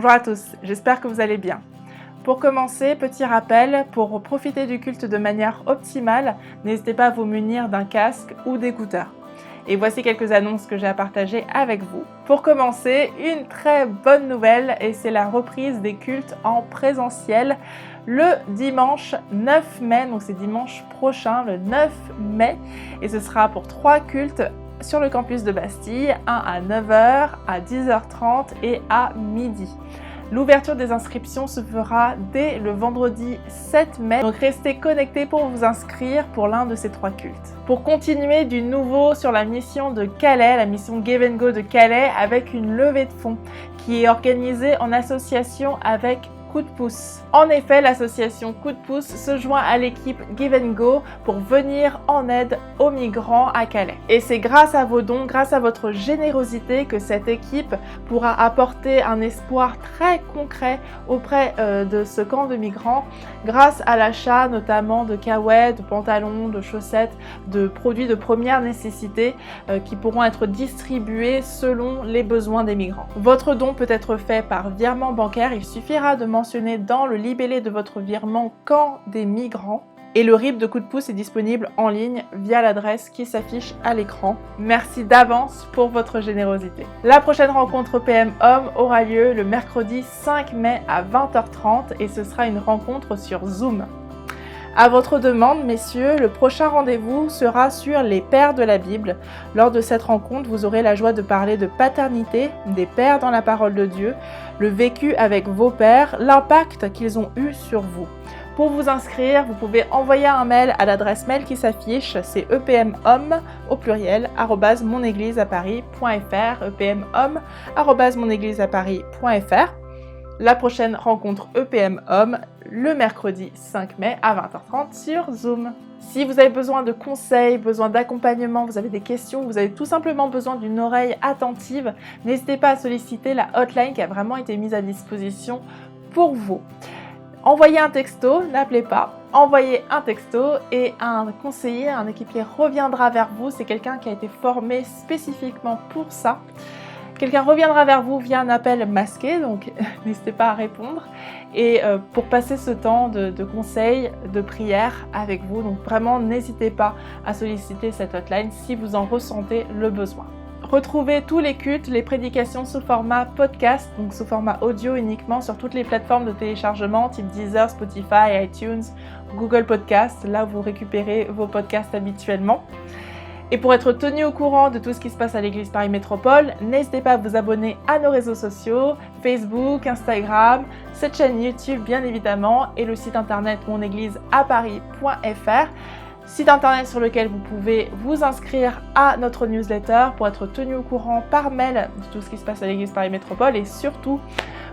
Bonjour à tous, j'espère que vous allez bien. Pour commencer, petit rappel, pour profiter du culte de manière optimale, n'hésitez pas à vous munir d'un casque ou d'écouteurs. Et voici quelques annonces que j'ai à partager avec vous. Pour commencer, une très bonne nouvelle et c'est la reprise des cultes en présentiel le dimanche 9 mai, donc c'est dimanche prochain, le 9 mai, et ce sera pour 3 cultes sur le campus de Bastille, un à 9h, à 10h30 et à midi. L'ouverture des inscriptions se fera dès le vendredi 7 mai, donc restez connectés pour vous inscrire pour l'un de ces 3 cultes. Pour continuer du nouveau sur la mission de Calais, la mission Give & Go de Calais, avec une levée de fonds qui est organisée en association avec Coup de pouce. En effet, l'association Coup de pouce se joint à l'équipe Give & Go pour venir en aide aux migrants à Calais. Et c'est grâce à vos dons, grâce à votre générosité que cette équipe pourra apporter un espoir très concret auprès de ce camp de migrants grâce à l'achat notamment de caouettes, de pantalons, de chaussettes, de produits de première nécessité qui pourront être distribués selon les besoins des migrants. Votre don peut être fait par virement bancaire, il suffira de mentionner dans le libellé de votre virement Camp des migrants et le RIB de Coup de pouce est disponible en ligne via l'adresse qui s'affiche à l'écran. Merci d'avance pour votre générosité. La prochaine rencontre PM Homme aura lieu le mercredi 5 mai à 20h30 et ce sera une rencontre sur Zoom. À votre demande, messieurs, le prochain rendez-vous sera sur les pères de la Bible. Lors de cette rencontre, vous aurez la joie de parler de paternité, des pères dans la parole de Dieu, le vécu avec vos pères, l'impact qu'ils ont eu sur vous. Pour vous inscrire, vous pouvez envoyer un mail à l'adresse mail qui s'affiche, c'est epmhomme au pluriel @monégliseaparis.fr, epmhomme@monégliseaparis.fr. La prochaine rencontre EPM Homme le mercredi 5 mai à 20h30 sur Zoom. Si vous avez besoin de conseils, besoin d'accompagnement, vous avez des questions, vous avez tout simplement besoin d'une oreille attentive, n'hésitez pas à solliciter la hotline qui a vraiment été mise à disposition pour vous. Envoyez un texto, n'appelez pas, envoyez un texto et un conseiller, un équipier reviendra vers vous. C'est quelqu'un qui a été formé spécifiquement pour ça. Quelqu'un reviendra vers vous via un appel masqué, donc n'hésitez pas à répondre. Et pour passer ce temps de conseils, de prière avec vous, donc vraiment n'hésitez pas à solliciter cette hotline si vous en ressentez le besoin. Retrouvez tous les cultes, les prédications sous format podcast, donc sous format audio uniquement sur toutes les plateformes de téléchargement type Deezer, Spotify, iTunes, Google Podcast, là où vous récupérez vos podcasts habituellement. Et pour être tenu au courant de tout ce qui se passe à l'Église Paris Métropole, n'hésitez pas à vous abonner à nos réseaux sociaux, Facebook, Instagram, cette chaîne YouTube bien évidemment et le site internet monégliseaparis.fr. Site internet sur lequel vous pouvez vous inscrire à notre newsletter pour être tenu au courant par mail de tout ce qui se passe à l'Église Paris Métropole et surtout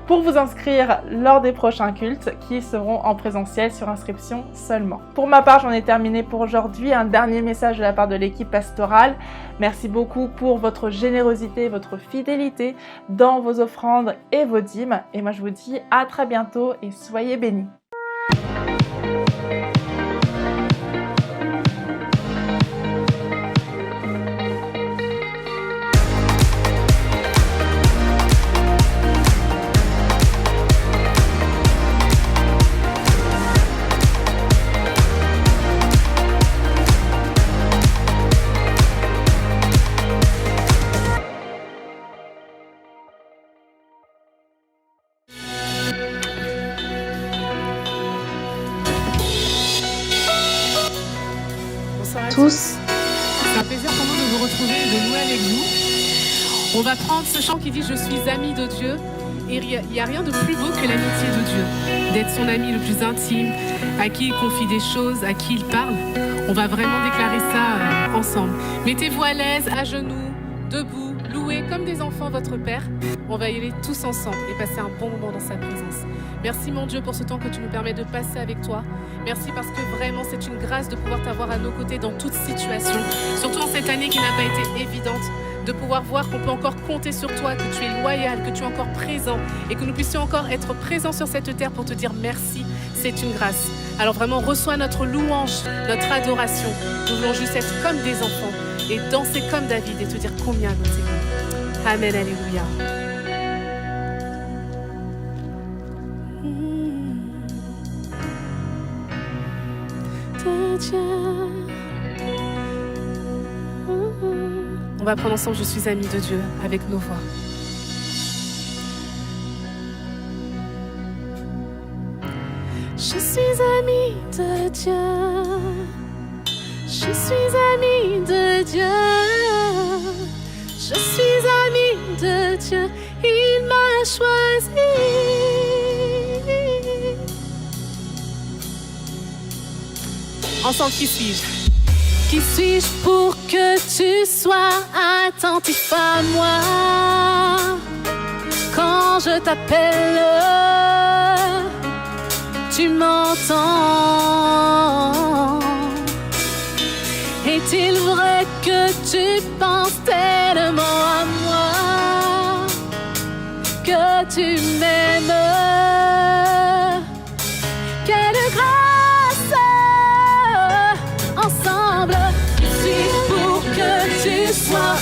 pour vous inscrire lors des prochains cultes qui seront en présentiel sur inscription seulement. Pour ma part, j'en ai terminé pour aujourd'hui. Un dernier message de la part de l'équipe pastorale. Merci beaucoup pour votre générosité, votre fidélité dans vos offrandes et vos dîmes. Et moi, je vous dis à très bientôt et soyez bénis. Tous. C'est un plaisir pour nous de vous retrouver et de louer avec vous. On va prendre ce chant qui dit « Je suis ami de Dieu ». Et il n'y a rien de plus beau que l'amitié de Dieu, d'être son ami le plus intime, à qui il confie des choses, à qui il parle. On va vraiment déclarer ça ensemble. Mettez-vous à l'aise, à genoux, debout, louez comme des enfants votre Père. On va y aller tous ensemble et passer un bon moment dans sa présence. Merci mon Dieu pour ce temps que tu nous permets de passer avec toi. Merci parce que vraiment c'est une grâce de pouvoir t'avoir à nos côtés dans toute situation. Surtout en cette année qui n'a pas été évidente. De pouvoir voir qu'on peut encore compter sur toi, que tu es loyal, que tu es encore présent et que nous puissions encore être présents sur cette terre pour te dire merci, c'est une grâce. Alors vraiment, reçois notre louange, notre adoration. Nous voulons juste être comme des enfants et danser comme David et te dire combien nous t'aimons. Amen, alléluia. de Dieu. On va prendre ensemble Je suis ami de Dieu avec nos voix. Je suis ami de Dieu. Je suis ami de Dieu. Je suis ami de Dieu. Il m'a choisi. Ensemble, qui suis-je? Qui suis-je pour que tu sois attentif à moi? Quand je t'appelle, tu m'entends. Est-il vrai que tu penses tellement à moi, que tu m'aimes? Quelle grâce! Ensemble, qui suis-je pour que tu sois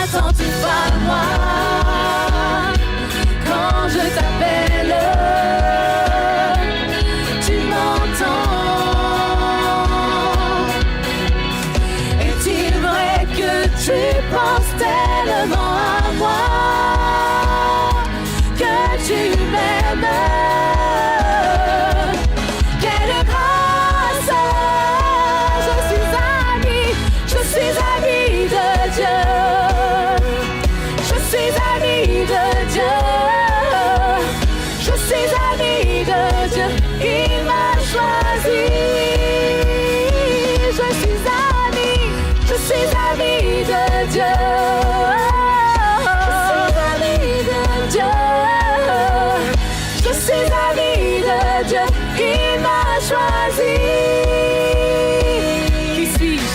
attentif à moi? Quand je t'appelle, tu m'entends. Est-il vrai que tu penses tellement à moi, que tu m'aimes? Quelle grâce! Je suis ami de Dieu. Je suis ami de Dieu. Je suis ami de Dieu. Il m'a choisi. Je suis ami de Dieu. Je suis ami de Dieu. Il m'a choisi. Qui suis-je?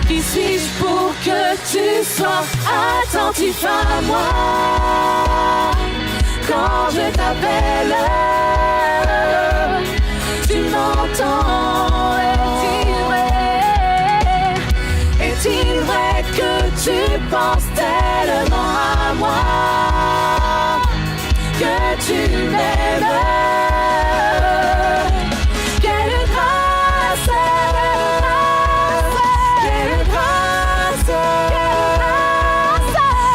Qui suis-je pour que tu sois attentif à moi? Quand je t'appelle, tu m'entends. Est-il vrai que tu penses tellement à moi, que tu m'aimes? Quelle grâce! Quelle grâce!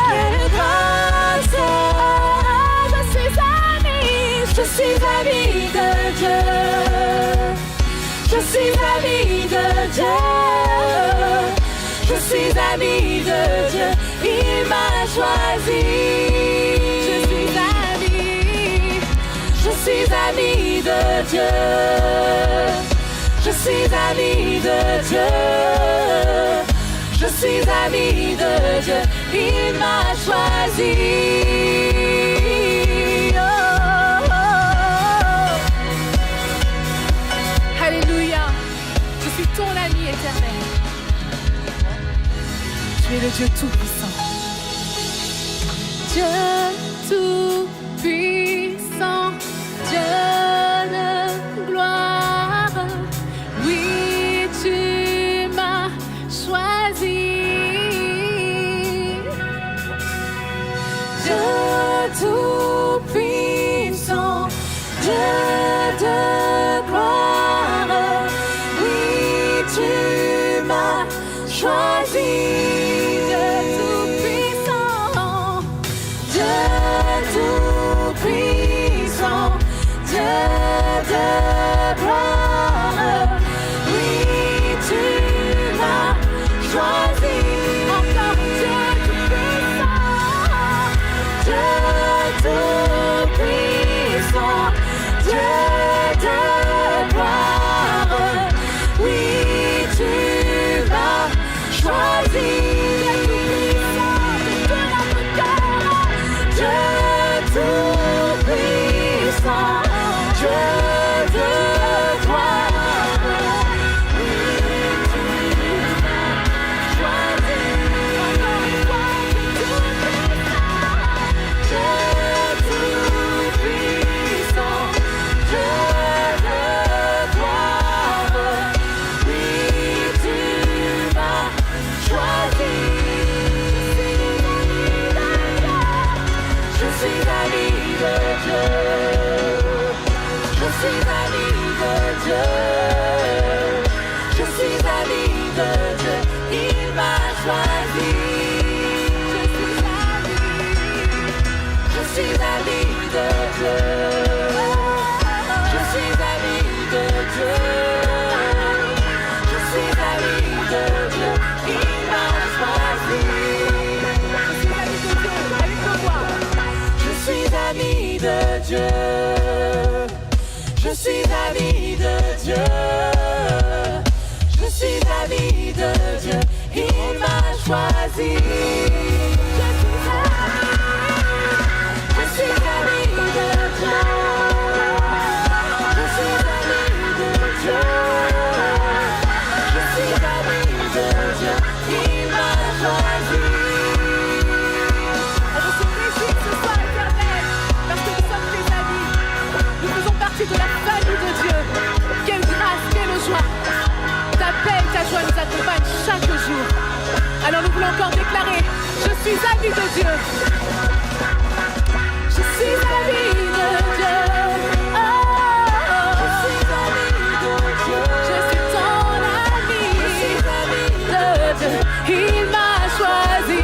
Quelle grâce! Je suis ami de Dieu. Je suis ami de Dieu. Je suis ami de Dieu. Il m'a choisi. Je suis ami de Dieu. Je suis ami de Dieu. Je suis ami de Dieu. Il m'a choisi. Alléluia. Je suis ton ami éternel. Tu es le Dieu Tout-Puissant. Dieu Tout-Puissant, Dieu de gloire. Oui, tu m'as choisi. Dieu Tout-Puissant, Dieu de gloire. Oui, tu m'as choisi. Je Je suis ami de Dieu. Je suis ami de Dieu. Il m'a choisi. Je suis ami de Dieu. Je suis ami de Dieu. Je suis ami de Dieu. Il m'a choisi. On veut se réjouir ce soir, Éternel, parce que nous sommes tes amis. Nous faisons partie de la famille de Dieu. Quelle grâce, quelle joie. Ta paix et ta joie nous accompagnent chaque jour. Alors nous voulons encore déclarer, je suis ami de Dieu. Je suis ami de Dieu. Oh, je suis ami de Dieu. Je suis ton ami. Je suis ami de Dieu. Il m'a choisi.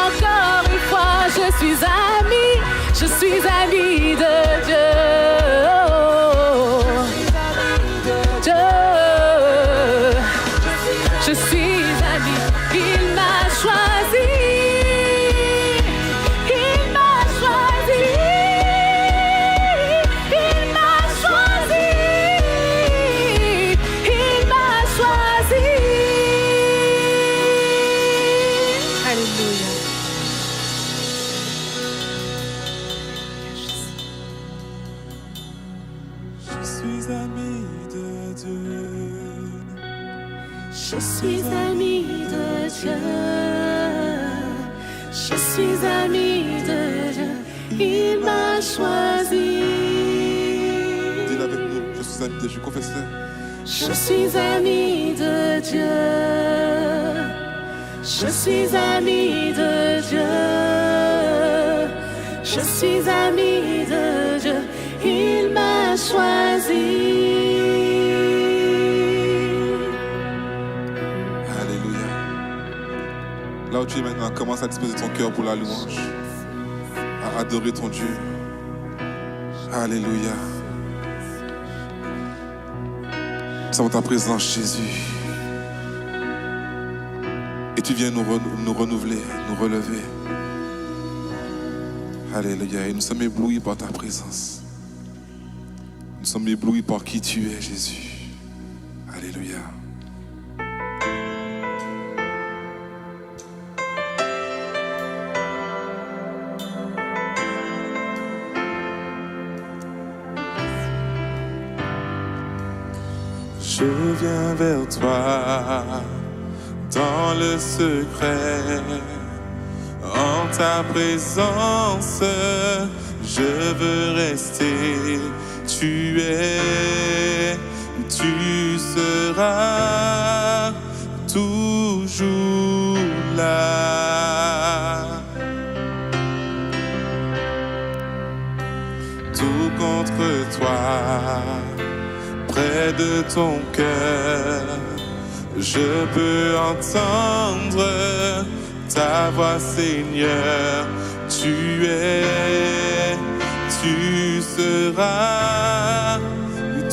Encore une fois, je suis ami. Je suis ami de Dieu. Je suis ami, il m'a choisi, il m'a choisi, il m'a choisi, il m'a choisi. Alléluia. Je suis ami de Dieu. Je suis ami de Dieu. Je suis ami de Dieu. Il m'a choisi. Dis-le avec nous, je suis ami de Dieu, confesse-le. Je suis ami de Dieu. Je suis ami de Dieu. Je suis ami de Dieu. Il m'a choisi. Là où tu es maintenant, commence à disposer ton cœur pour la louange, à adorer ton Dieu. Alléluia. Nous sommes en ta présence, Jésus. Et tu viens nous renouveler, nous relever. Alléluia. Et nous sommes éblouis par ta présence. Nous sommes éblouis par qui tu es, Jésus. Alléluia. Je viens vers toi dans le secret, en ta présence, je veux rester. Tu es, tu seras toujours là. Tout contre toi, près de ton cœur, je peux entendre ta voix, Seigneur. Tu es, tu seras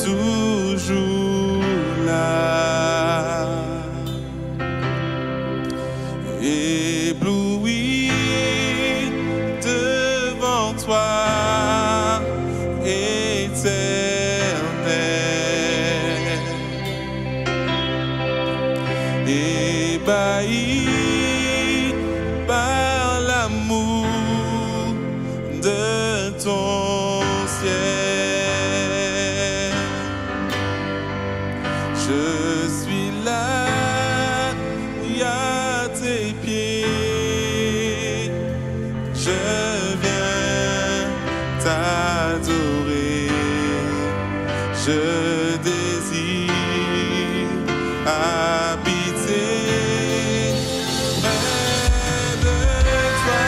toujours là. Ébloui devant toi, éternel. Ébahi par l'amour de ton ciel, je suis là, à tes pieds, je viens t'adorer, je désire habiter près de toi.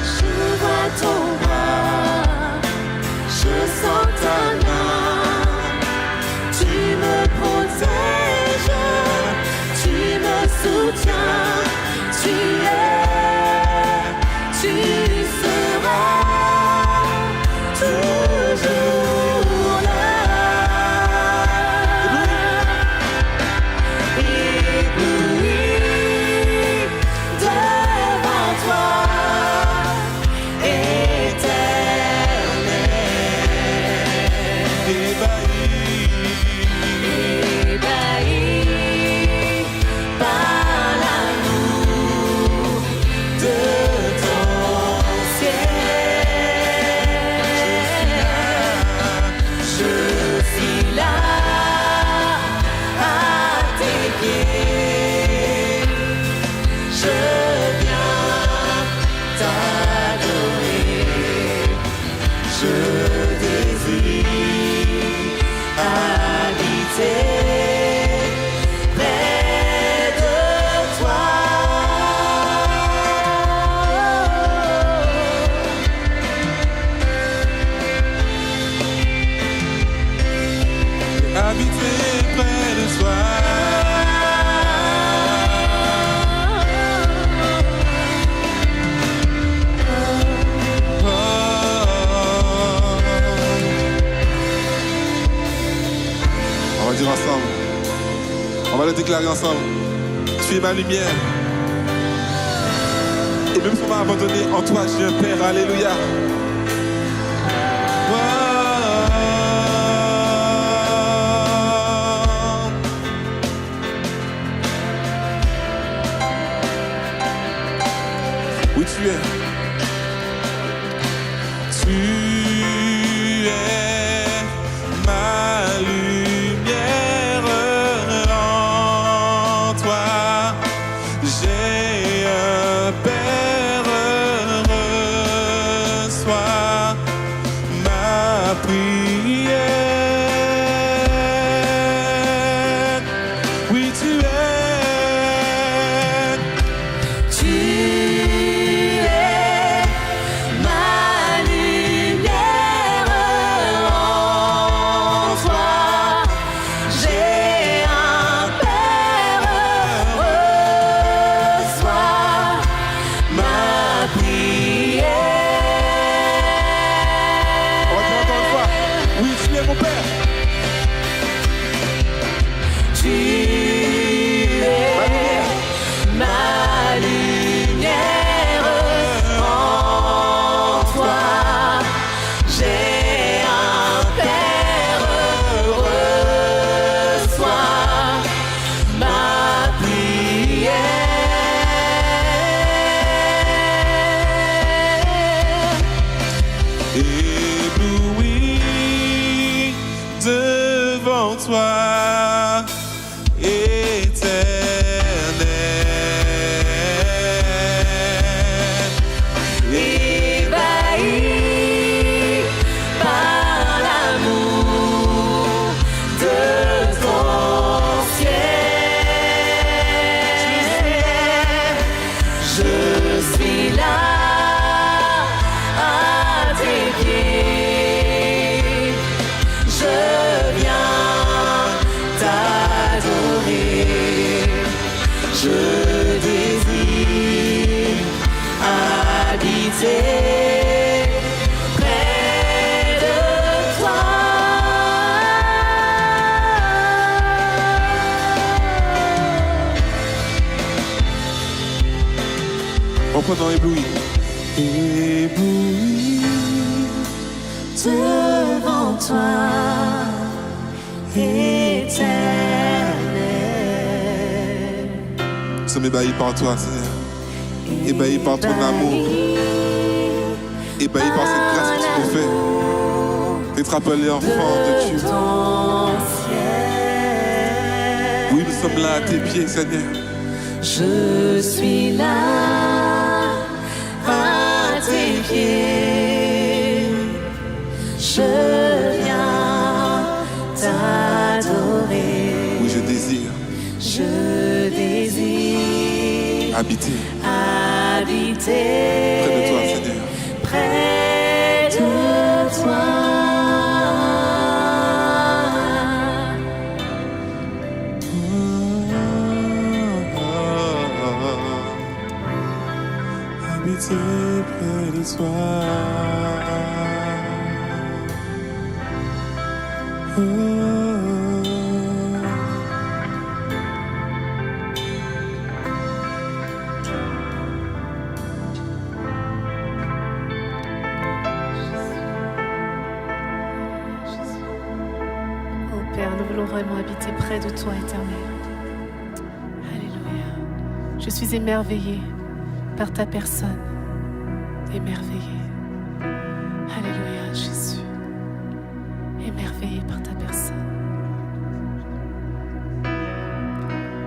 Je vois ton bras, je sens ta main, tu me protèges, tu me soutiens, tu es, tu seras toujours là. Déclarer ensemble, tu es ma lumière. Et même si on m'a abandonné, en toi j'ai un Père, alléluia. Oui, tu es. Tu es ma lumière. En toi, j'ai un Père. Reçois ma prière. Oui, tu es. Ébloui devant toi, éternel. Ébahi par l'amour de ton ciel, je suis là. Je désire habiter près de toi. Reprenons ébloui. Ébloui devant toi, éternel. Nous sommes ébahis par toi, Seigneur. Ébahis par ton amour. Ébahis par cette grâce que tu nous fais. D'être appelé enfant de Dieu. Oui, nous sommes là à tes pieds, Seigneur. Je suis là à tes pieds. Je viens t'adorer. Oui, je désire. Je désire habiter près de toi, Seigneur. Près de toi. Habiter près de toi. vraiment habiter près de toi, Éternel. Alléluia. Je suis émerveillée par ta personne. Émerveillée. Alléluia, Jésus. Émerveillée par ta personne.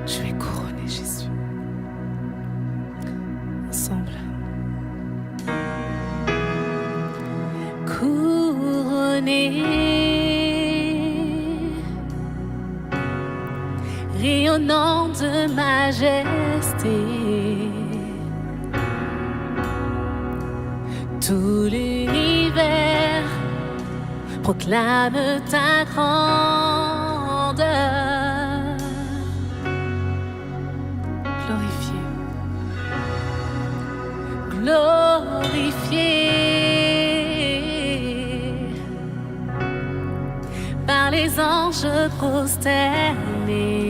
Tu es couronné, Jésus. Ensemble. Couronné, rayonnant de majesté, tout l'univers proclame ta grandeur. Glorifié par les anges prosternés.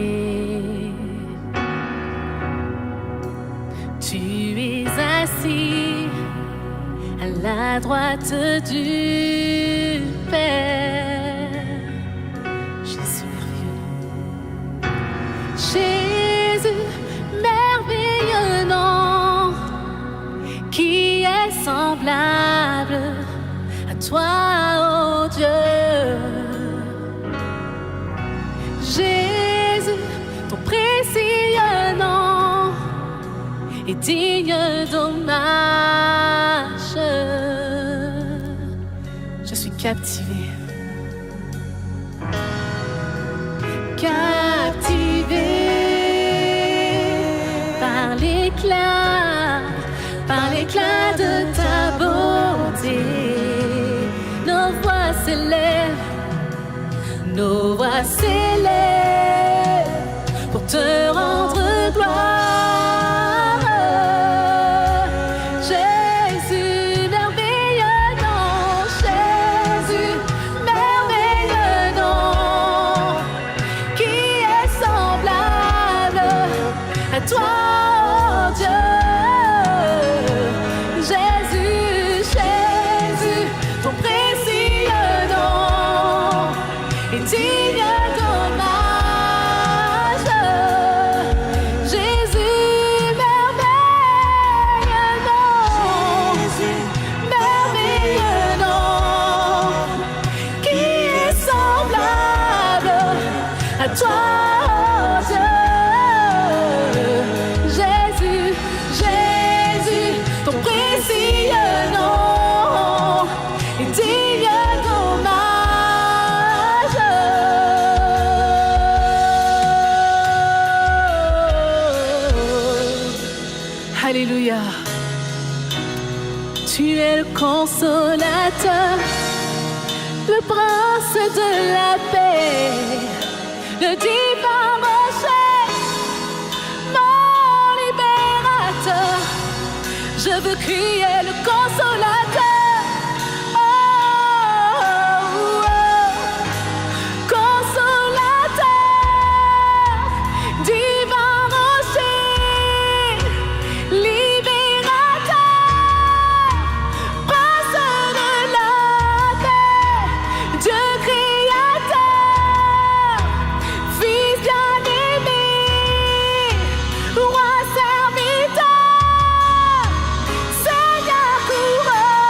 Tu es assis à la droite du Père. Jésus merveilleux. Jésus merveilleux nom, qui est semblable à toi, ô Dieu. Jésus, ton précieux nom est digne d'hommage. Je suis captivée. Captivée par l'éclat de ta beauté. Nos voix s'élèvent pour te rendre gloire. Jésus, merveilleux nom, Jésus, merveilleux nom, qui est semblable à toi, oh Dieu. Alléluia. Tu es le consolateur, le prince de la paix, le divin rocher, mon libérateur. Je veux crier le consolateur. Roi serviteur, Seigneur couronné.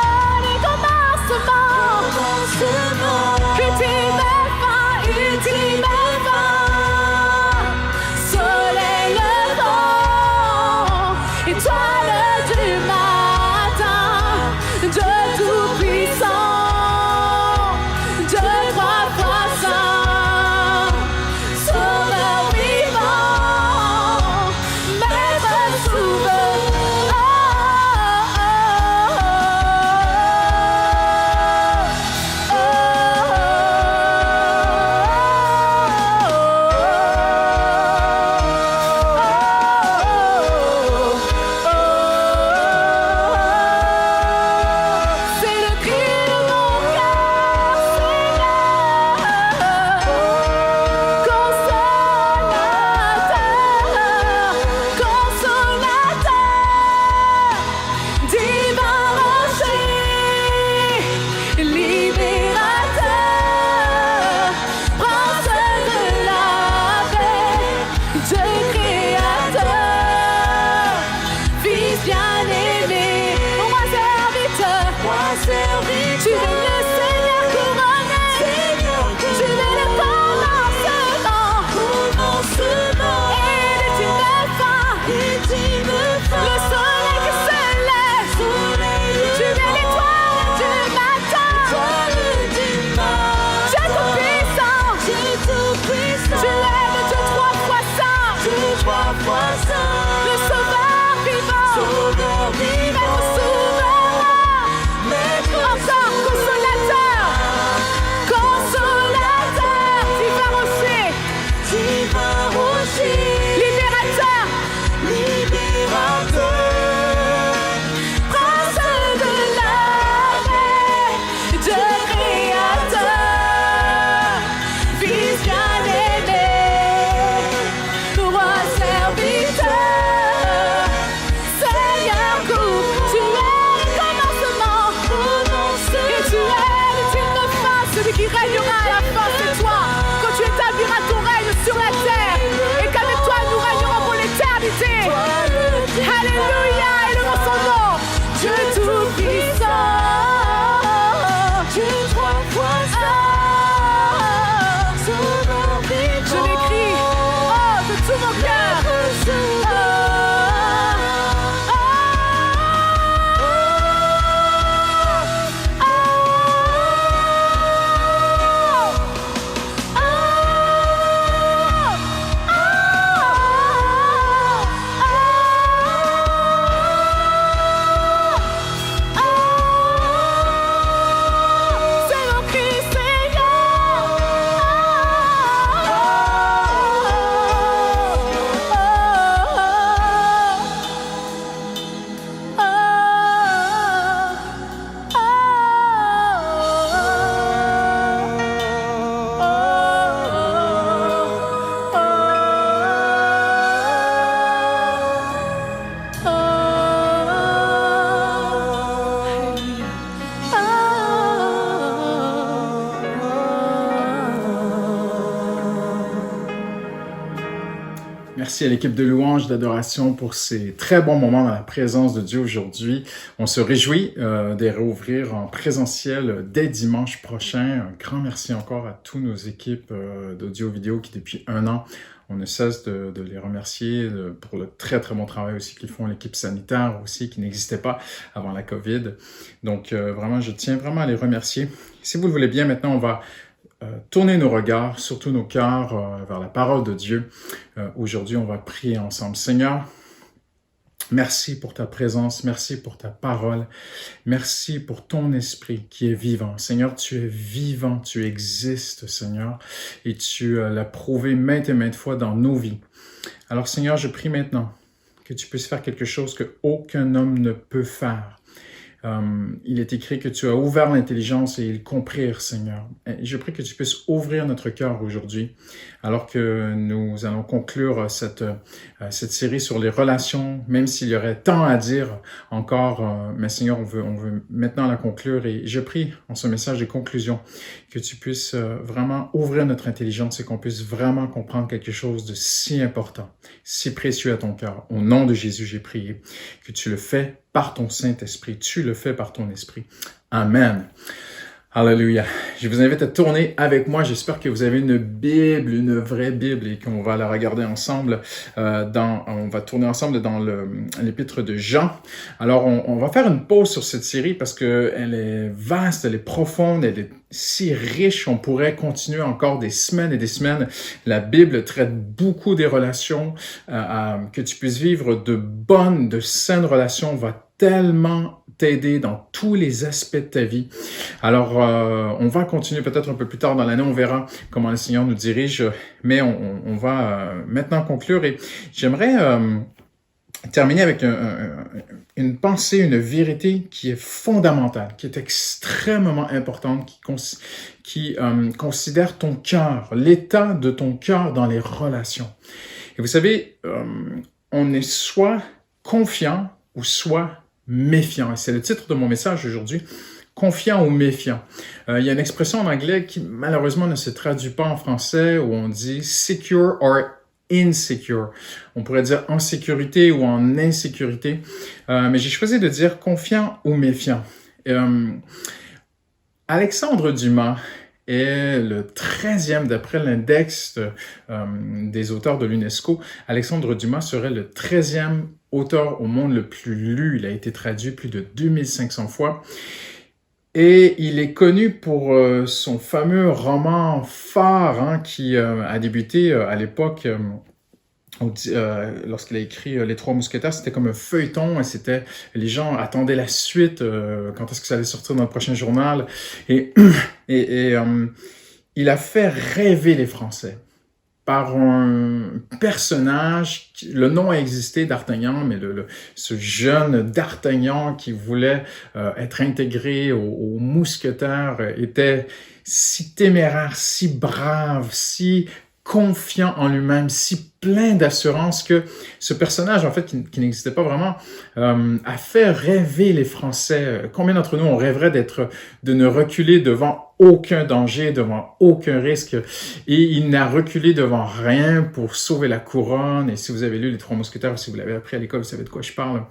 trois fois saint, le Sauveur vivant, Sauveur vivant, Maître souverain, Maître encore consolateur, consolateur, divin rocher, divin rocher, libérateur, libérateur, prince de l'armée, Dieu créateur, fils bien-aimé, roi serviteur, Seigneur coup, tu es le commencement, et tu es l'ultime fin, celui qui régnera à la fin, c'est toi, quand tu établiras ton règne sur la terre, et qu'avec toi nous régnerons pour l'éternité. Alléluia, élevons son nom, Dieu tout-puissant, Dieu trois fois saint, Sauveur vivant, je l'écris, oh, de tout mon cœur. C'est mon cri, Merci à l'équipe de louange, d'adoration pour ces très bons moments dans la présence de Dieu aujourd'hui. On se réjouit de réouvrir en présentiel dès dimanche prochain. Un grand merci encore à toutes nos équipes d'audio-vidéo qui depuis 1 an, on ne cesse de les remercier pour le très très bon travail aussi qu'ils font, l'équipe sanitaire aussi qui n'existait pas avant la COVID. Donc vraiment, je tiens vraiment à les remercier. Si vous le voulez bien, maintenant on va tourner nos regards, surtout nos cœurs, vers la parole de Dieu. Aujourd'hui, on va prier ensemble. Seigneur, merci pour ta présence, merci pour ta parole, merci pour ton esprit qui est vivant. Seigneur, tu es vivant, tu existes, Seigneur, et tu l'as prouvé maintes et maintes fois dans nos vies. Alors, Seigneur, je prie maintenant que tu puisses faire quelque chose que aucun homme ne peut faire. Il est écrit que tu as ouvert l'intelligence et ils comprirent, Seigneur. Et je prie que tu puisses ouvrir notre cœur aujourd'hui, alors que nous allons conclure cette série sur les relations, même s'il y aurait tant à dire encore, mais Seigneur, on veut maintenant la conclure. Et je prie en ce message de conclusion que tu puisses vraiment ouvrir notre intelligence et qu'on puisse vraiment comprendre quelque chose de si important, si précieux à ton cœur. Au nom de Jésus, j'ai prié que tu le fais par ton Saint-Esprit. Tu le fais par ton Esprit. Amen. Alléluia. Je vous invite à tourner avec moi. J'espère que vous avez une Bible, une vraie Bible, et qu'on va la regarder ensemble. On va tourner ensemble dans l'épître de Jean. Alors, on va faire une pause sur cette série parce que elle est vaste, elle est profonde, elle est si riche. On pourrait continuer encore des semaines et des semaines. La Bible traite beaucoup des relations. Que tu puisses vivre de bonnes, de saines relations va tellement t'aider dans tous les aspects de ta vie. Alors, on va continuer peut-être un peu plus tard dans l'année, on verra comment le Seigneur nous dirige, mais on va maintenant conclure et j'aimerais terminer avec une pensée, une vérité qui est fondamentale, qui est extrêmement importante, qui considère ton cœur, l'état de ton cœur dans les relations. Et vous savez, on est soit confiant ou soit méfiant. Et c'est le titre de mon message aujourd'hui, confiant ou méfiant. Il y a une expression en anglais qui malheureusement ne se traduit pas en français où on dit secure or insecure. On pourrait dire en sécurité ou en insécurité. Mais j'ai choisi de dire confiant ou méfiant. Alexandre Dumas est le 13e, d'après l'index des auteurs de l'UNESCO, Alexandre Dumas serait le 13e auteur au monde le plus lu. Il a été traduit plus de 2500 fois. Et il est connu pour son fameux roman phare qui a débuté à l'époque lorsqu'il a écrit Les Trois Mousquetaires, c'était comme un feuilleton, et les gens attendaient la suite, quand est-ce que ça allait sortir dans le prochain journal, et il a fait rêver les Français par un personnage, le nom a existé, d'Artagnan, mais ce jeune d'Artagnan qui voulait être intégré aux mousquetaires était si téméraire, si brave, si confiant en lui-même, si plein d'assurance que ce personnage, en fait, qui n'existait pas vraiment, a fait rêver les Français. Combien d'entre nous on rêverait de ne reculer devant aucun danger, devant aucun risque, et il n'a reculé devant rien pour sauver la couronne. Et si vous avez lu Les Trois Mousquetaires, si vous l'avez appris à l'école, vous savez de quoi je parle.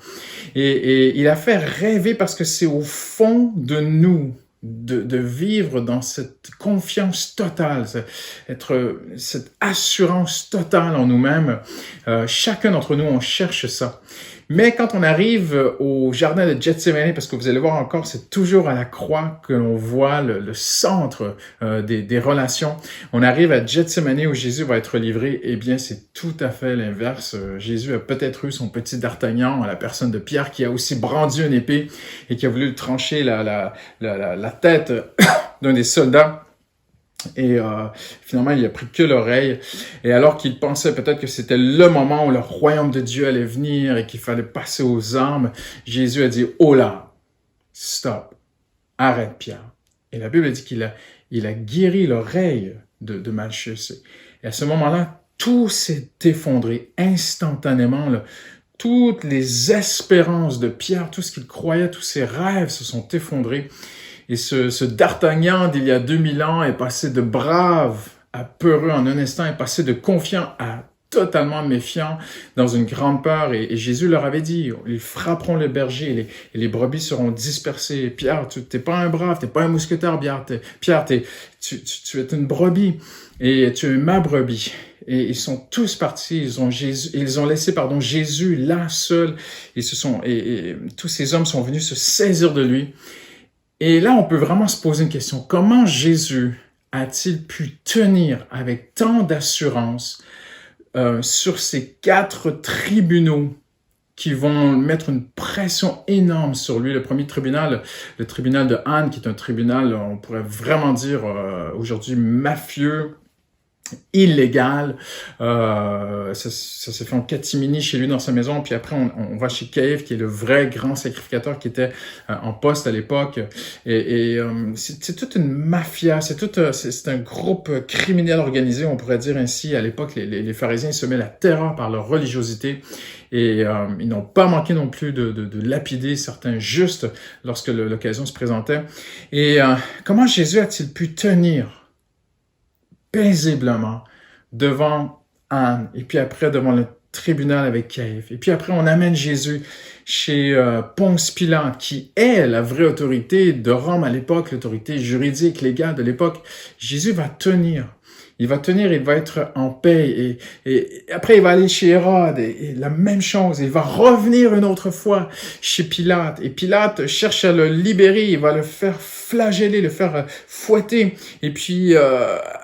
Et il a fait rêver parce que c'est au fond de nous de vivre dans cette confiance totale, cette assurance totale en nous-mêmes. Chacun d'entre nous, on cherche ça. Mais quand on arrive au jardin de Gethsémani, parce que vous allez voir encore, c'est toujours à la croix que l'on voit le centre des relations. On arrive à Gethsémani où Jésus va être livré. Eh bien, c'est tout à fait l'inverse. Jésus a peut-être eu son petit D'Artagnan, à la personne de Pierre, qui a aussi brandi une épée et qui a voulu trancher la tête d'un des soldats. Et finalement, il a pris que l'oreille. Et alors qu'il pensait peut-être que c'était le moment où le royaume de Dieu allait venir et qu'il fallait passer aux armes, Jésus a dit « Oh là, stop, arrête Pierre ». Et la Bible dit qu'il a guéri l'oreille de Malchus. Et à ce moment-là, tout s'est effondré instantanément. Toutes les espérances de Pierre, tout ce qu'il croyait, tous ses rêves se sont effondrés. Et ce D'Artagnan d'il y a 2000 ans est passé de brave à peureux en un instant, est passé de confiant à totalement méfiant, dans une grande peur. Et Jésus leur avait dit, ils frapperont le berger et les brebis seront dispersées. Pierre, tu n'es pas un brave, tu n'es pas un mousquetaire, Pierre, tu es une brebis et tu es ma brebis. Et ils sont tous partis, ils ont laissé Jésus là seul. Et tous ces hommes sont venus se saisir de lui. Et là, on peut vraiment se poser une question. Comment Jésus a-t-il pu tenir avec tant d'assurance sur ces 4 tribunaux qui vont mettre une pression énorme sur lui? Le premier tribunal, le tribunal de Han, qui est un tribunal, on pourrait vraiment dire aujourd'hui mafieux, illégal. Ça s'est fait en catimini chez lui dans sa maison, puis après on va chez Caïphe, qui est le vrai grand sacrificateur qui était en poste à l'époque. Et c'est toute une mafia, c'est un groupe criminel organisé, on pourrait dire ainsi. À l'époque, les pharisiens semaient la terreur par leur religiosité. Et ils n'ont pas manqué non plus de lapider certains justes lorsque l'occasion se présentait. Et comment Jésus a-t-il pu tenir paisiblement devant Anne, et puis après devant le tribunal avec Caïphe. Et puis après, on amène Jésus chez Ponce Pilate, qui est la vraie autorité de Rome à l'époque, l'autorité juridique, légale de l'époque. Jésus va tenir. Il va être en paix. Et après, il va aller chez Hérode, et la même chose. Il va revenir une autre fois chez Pilate. Et Pilate cherche à le libérer. Il va le faire flageller, le faire fouetter. Et puis,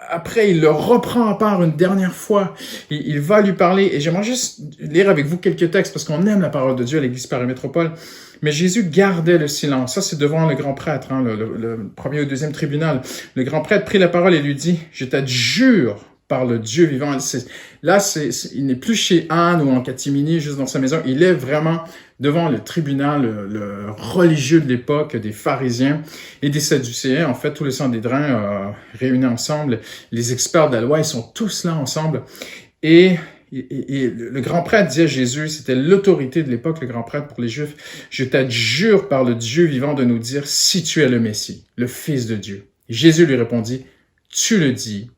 après, il le reprend à part une dernière fois. Il va lui parler. Et j'aimerais juste lire avec vous quelques textes, parce qu'on aime la parole de Dieu à l'Église Paris-Métropole. Mais Jésus gardait le silence. Ça, c'est devant le grand prêtre, le premier ou deuxième tribunal. Le grand prêtre prit la parole et lui dit, « Je t'adjure par le Dieu vivant. » Là, il n'est plus chez Anne ou en catimini, juste dans sa maison. Il est vraiment devant le tribunal, le religieux de l'époque, des pharisiens et des sadducéens. En fait, tous les Sanhédrins réunis ensemble, les experts de la loi, ils sont tous là ensemble. Et le grand prêtre dit à Jésus, c'était l'autorité de l'époque, le grand prêtre pour les Juifs, « Je t'adjure par le Dieu vivant de nous dire si tu es le Messie, le Fils de Dieu. » Et Jésus lui répondit, « Tu le dis.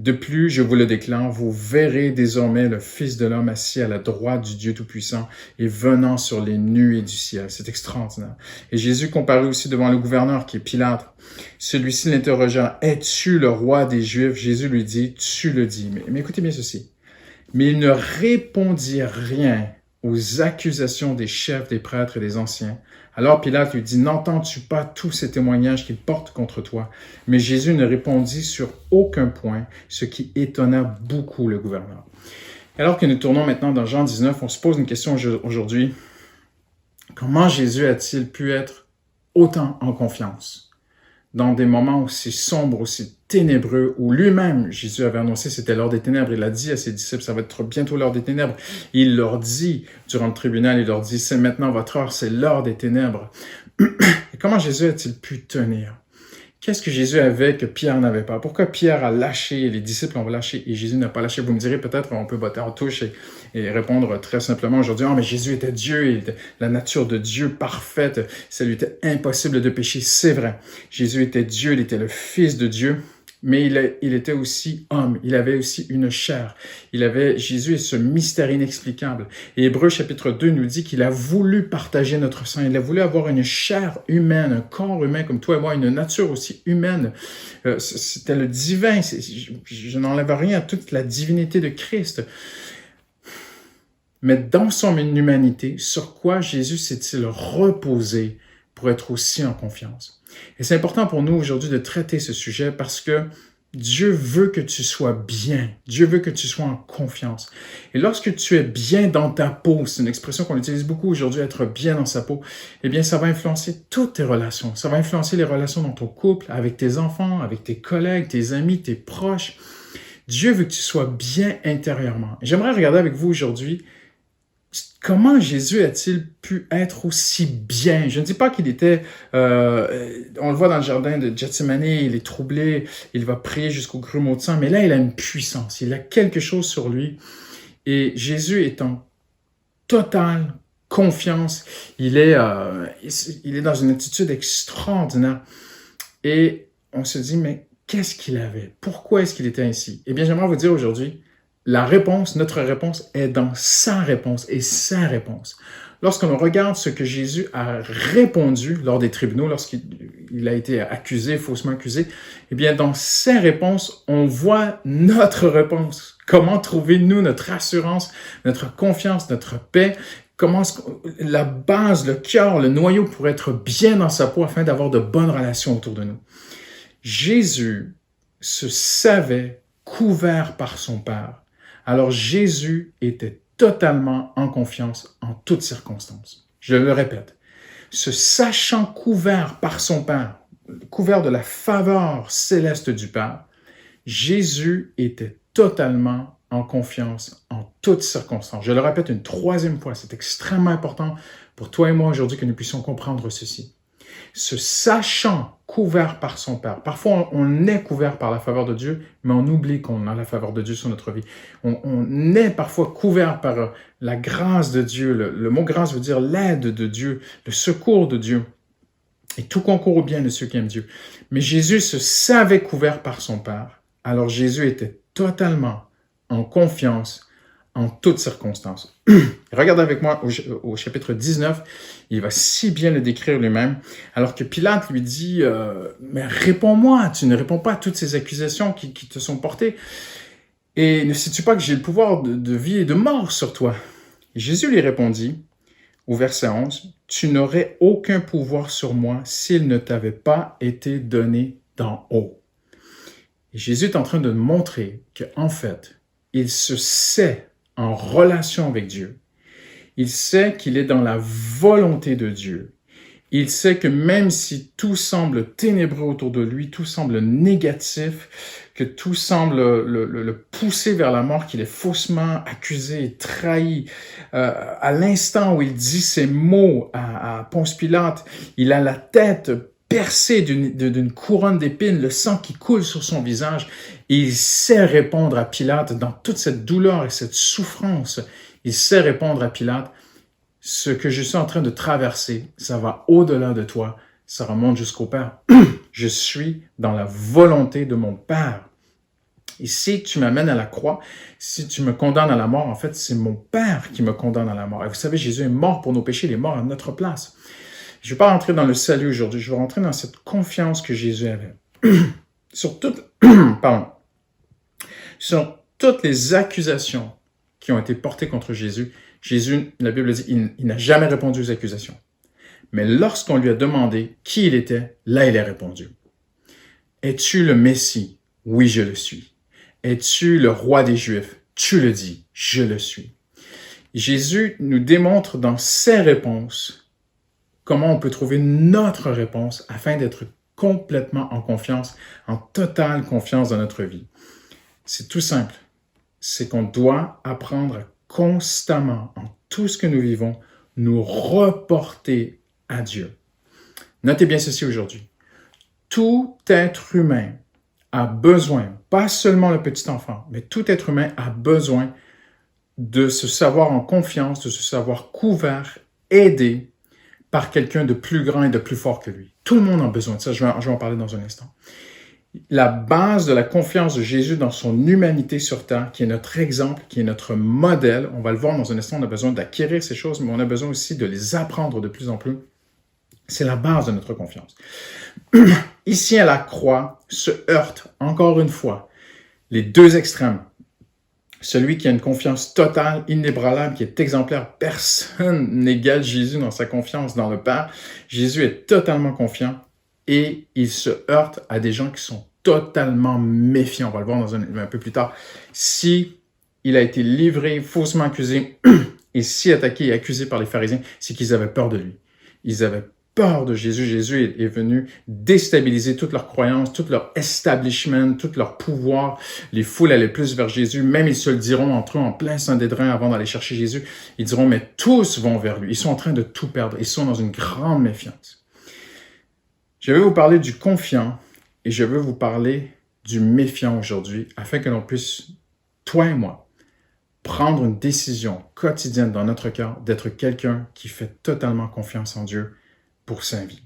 De plus, je vous le déclare, vous verrez désormais le Fils de l'homme assis à la droite du Dieu Tout-Puissant et venant sur les nuées du ciel. » C'est extraordinaire. Et Jésus comparut aussi devant le gouverneur qui est Pilate. Celui-ci l'interrogea, « Es-tu le roi des Juifs? » Jésus lui dit, « Tu le dis. » Mais écoutez bien ceci. Mais il ne répondit rien aux accusations des chefs, des prêtres et des anciens. Alors Pilate lui dit, « N'entends-tu pas tous ces témoignages qu'ils portent contre toi? » Mais Jésus ne répondit sur aucun point, ce qui étonna beaucoup le gouverneur. Alors que nous tournons maintenant dans Jean 19, on se pose une question aujourd'hui. Comment Jésus a-t-il pu être autant en confiance dans des moments aussi sombres, aussi ténébreux, où lui-même, Jésus avait annoncé, c'était l'heure des ténèbres. Il a dit à ses disciples, ça va être bientôt l'heure des ténèbres. Il leur dit, durant le tribunal, il leur dit, c'est maintenant votre heure, c'est l'heure des ténèbres. Et comment Jésus a-t-il pu tenir? Qu'est-ce que Jésus avait que Pierre n'avait pas? Pourquoi Pierre a lâché, les disciples ont lâché et Jésus n'a pas lâché? Vous me direz peut-être, on peut botter en touche et répondre très simplement aujourd'hui, « Ah, mais Jésus était Dieu, il était la nature de Dieu parfaite, ça lui était impossible de pécher. » C'est vrai, Jésus était Dieu, il était le Fils de Dieu, mais il était aussi homme, il avait aussi une chair. Jésus est ce mystère inexplicable. Et Hébreux chapitre 2 nous dit qu'il a voulu partager notre sang, il a voulu avoir une chair humaine, un corps humain comme toi et moi, une nature aussi humaine. C'était le divin, je n'enlève rien à toute la divinité de Christ. Mais dans son humanité, sur quoi Jésus s'est-il reposé pour être aussi en confiance? Et c'est important pour nous aujourd'hui de traiter ce sujet parce que Dieu veut que tu sois bien. Dieu veut que tu sois en confiance. Et lorsque tu es bien dans ta peau, c'est une expression qu'on utilise beaucoup aujourd'hui, être bien dans sa peau, eh bien, ça va influencer toutes tes relations. Ça va influencer les relations dans ton couple, avec tes enfants, avec tes collègues, tes amis, tes proches. Dieu veut que tu sois bien intérieurement. Et j'aimerais regarder avec vous aujourd'hui comment Jésus a-t-il pu être aussi bien? Je ne dis pas qu'il était, on le voit dans le jardin de Gethsémani, il est troublé, il va prier jusqu'au grumeau de sang, mais là, il a une puissance, il a quelque chose sur lui. Et Jésus est en totale confiance, il est dans une attitude extraordinaire. Et on se dit, mais qu'est-ce qu'il avait? Pourquoi est-ce qu'il était ainsi? Eh bien, j'aimerais vous dire aujourd'hui, notre réponse est dans sa réponse et sa réponse. Lorsqu'on regarde ce que Jésus a répondu lors des tribunaux, lorsqu'il a été accusé, faussement accusé, eh bien, dans sa réponse, on voit notre réponse. Comment trouver, nous, notre assurance, notre confiance, notre paix, comment la base, le cœur, le noyau pour être bien dans sa peau afin d'avoir de bonnes relations autour de nous. Jésus se savait couvert par son Père. Alors Jésus était totalement en confiance en toutes circonstances. Je le répète, se sachant couvert par son Père, couvert de la faveur céleste du Père, Jésus était totalement en confiance en toutes circonstances. Je le répète une troisième fois, c'est extrêmement important pour toi et moi aujourd'hui que nous puissions comprendre ceci. Se sachant couvert par son Père. Parfois, on est couvert par la faveur de Dieu, mais on oublie qu'on a la faveur de Dieu sur notre vie. On est parfois couvert par la grâce de Dieu. Le mot grâce veut dire l'aide de Dieu, le secours de Dieu. Et tout concourt au bien de ceux qui aiment Dieu. Mais Jésus se savait couvert par son Père. Alors Jésus était totalement en confiance en toutes circonstances. Regardez avec moi au chapitre 19, il va si bien le décrire lui-même, alors que Pilate lui dit « Mais réponds-moi, tu ne réponds pas à toutes ces accusations qui te sont portées. Et ne sais-tu pas que j'ai le pouvoir de vie et de mort sur toi? » Jésus lui répondit, au verset 11, « Tu n'aurais aucun pouvoir sur moi s'il ne t'avait pas été donné d'en haut. » Et Jésus est en train de montrer qu'en fait, il se sait en relation avec Dieu. Il sait qu'il est dans la volonté de Dieu. Il sait que même si tout semble ténébreux autour de lui, tout semble négatif, que tout semble le pousser vers la mort, qu'il est faussement accusé et trahi, à l'instant où il dit ces mots à Ponce Pilate, il a la tête percé d'une couronne d'épines, le sang qui coule sur son visage, et il sait répondre à Pilate dans toute cette douleur et cette souffrance. Il sait répondre à Pilate, ce que je suis en train de traverser, ça va au-delà de toi, ça remonte jusqu'au Père. Je suis dans la volonté de mon Père. Et si tu m'amènes à la croix, si tu me condamnes à la mort, en fait, c'est mon Père qui me condamne à la mort. Et vous savez, Jésus est mort pour nos péchés, il est mort à notre place. Je ne vais pas rentrer dans le salut aujourd'hui, je vais rentrer dans cette confiance que Jésus avait. Sur toutes les accusations qui ont été portées contre Jésus, la Bible dit, il n'a jamais répondu aux accusations. Mais lorsqu'on lui a demandé qui il était, là il a répondu. Es-tu le Messie? Oui, je le suis. Es-tu le roi des Juifs? tu le dis, je le suis. Jésus nous démontre dans ses réponses comment on peut trouver notre réponse afin d'être complètement en confiance, en totale confiance dans notre vie. C'est tout simple. C'est qu'on doit apprendre à constamment, en tout ce que nous vivons, nous reporter à Dieu. Notez bien ceci aujourd'hui. Tout être humain a besoin, pas seulement le petit enfant, mais tout être humain a besoin de se savoir en confiance, de se savoir couvert, aidé par quelqu'un de plus grand et de plus fort que lui. Tout le monde a besoin de ça, je vais en parler dans un instant. La base de la confiance de Jésus dans son humanité sur terre, qui est notre exemple, qui est notre modèle, on va le voir dans un instant, on a besoin d'acquérir ces choses, mais on a besoin aussi de les apprendre de plus en plus. C'est la base de notre confiance. Ici, à la croix, se heurtent, encore une fois, les deux extrêmes. Celui qui a une confiance totale, inébranlable, qui est exemplaire. Personne n'égale Jésus dans sa confiance dans le Père. Jésus est totalement confiant et il se heurte à des gens qui sont totalement méfiants. On va le voir un peu plus tard. Si il a été livré, faussement accusé, et si attaqué et accusé par les pharisiens, c'est qu'ils avaient peur de lui. Ils avaient peur de Jésus. Jésus est venu déstabiliser toute leur croyance, tout leur establishment, tout leur pouvoir. Les foules allaient plus vers Jésus. Même ils se le diront entre eux en plein Saint-Dédrin avant d'aller chercher Jésus. Ils diront, mais tous vont vers lui. Ils sont en train de tout perdre. Ils sont dans une grande méfiance. Je vais vous parler du confiant et je veux vous parler du méfiant aujourd'hui afin que l'on puisse, toi et moi, prendre une décision quotidienne dans notre cœur d'être quelqu'un qui fait totalement confiance en Dieu pour sa vie.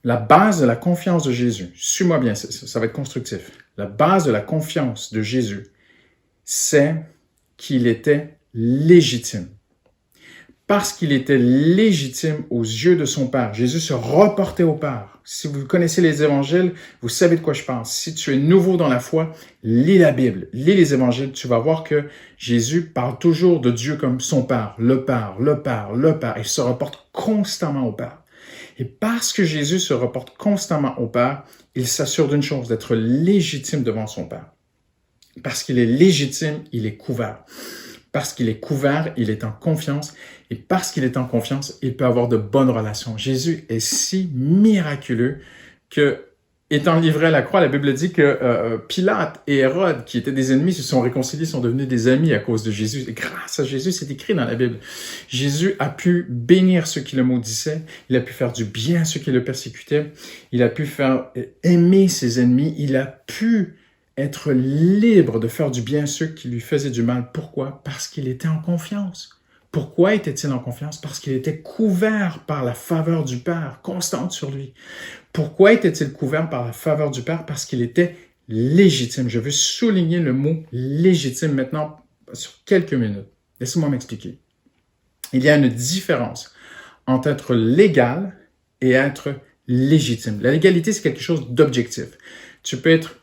La base de la confiance de Jésus, suis-moi bien, ça va être constructif. La base de la confiance de Jésus, c'est qu'il était légitime. Parce qu'il était légitime aux yeux de son Père, Jésus se reportait au Père. Si vous connaissez les évangiles, vous savez de quoi je parle. Si tu es nouveau dans la foi, lis la Bible, lis les évangiles, tu vas voir que Jésus parle toujours de Dieu comme son Père, le Père, le Père, le Père. Il se reporte constamment au Père. Et parce que Jésus se reporte constamment au Père, il s'assure d'une chose, d'être légitime devant son Père. Parce qu'il est légitime, il est couvert. Parce qu'il est couvert, il est en confiance. Et parce qu'il est en confiance, il peut avoir de bonnes relations. Jésus est si miraculeux que, étant livré à la croix, la Bible dit que Pilate et Hérode, qui étaient des ennemis, se sont réconciliés, sont devenus des amis à cause de Jésus. Et grâce à Jésus, c'est écrit dans la Bible. Jésus a pu bénir ceux qui le maudissaient. Il a pu faire du bien à ceux qui le persécutaient. Il a pu faire aimer ses ennemis. Il a pu être libre de faire du bien à ceux qui lui faisaient du mal. Pourquoi? Parce qu'il était en confiance. Pourquoi était-il en confiance? Parce qu'il était couvert par la faveur du Père, constante sur lui. Pourquoi était-il couvert par la faveur du Père? Parce qu'il était légitime. Je veux souligner le mot légitime maintenant sur quelques minutes. Laissez-moi m'expliquer. Il y a une différence entre être légal et être légitime. La légalité, c'est quelque chose d'objectif. Tu peux être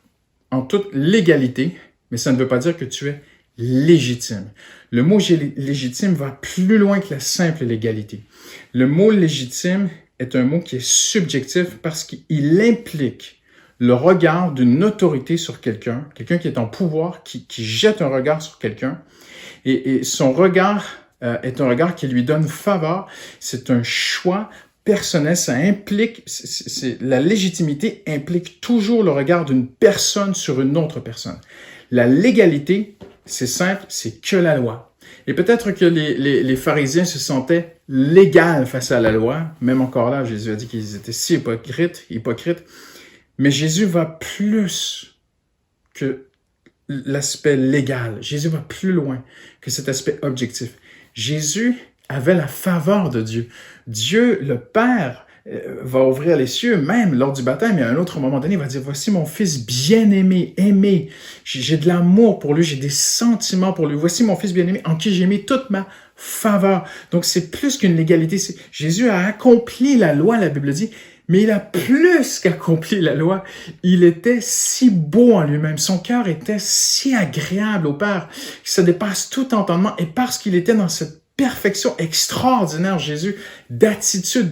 en toute légalité, mais ça ne veut pas dire que tu es légitime. Le mot légitime va plus loin que la simple légalité. Le mot légitime est un mot qui est subjectif parce qu'il implique le regard d'une autorité sur quelqu'un qui est en pouvoir, qui jette un regard sur quelqu'un, et son regard est un regard qui lui donne faveur. C'est un choix personnel, ça implique, la légitimité implique toujours le regard d'une personne sur une autre personne. La légalité, c'est simple, c'est que la loi. Et peut-être que les pharisiens se sentaient légaux face à la loi, même encore là, Jésus a dit qu'ils étaient si hypocrites, mais Jésus va plus que l'aspect légal. Jésus va plus loin que cet aspect objectif. Jésus avait la faveur de Dieu. Dieu, le Père, va ouvrir les cieux, même lors du baptême, et à un autre moment donné, il va dire, voici mon fils bien-aimé, aimé. J'ai de l'amour pour lui, j'ai des sentiments pour lui. Voici mon fils bien-aimé, en qui j'ai mis toute ma faveur. Donc, c'est plus qu'une légalité. Jésus a accompli la loi, la Bible dit, mais il a plus qu'accompli la loi. Il était si beau en lui-même. Son cœur était si agréable au Père que ça dépasse tout entendement. Et parce qu'il était dans cette perfection extraordinaire, Jésus, d'attitude,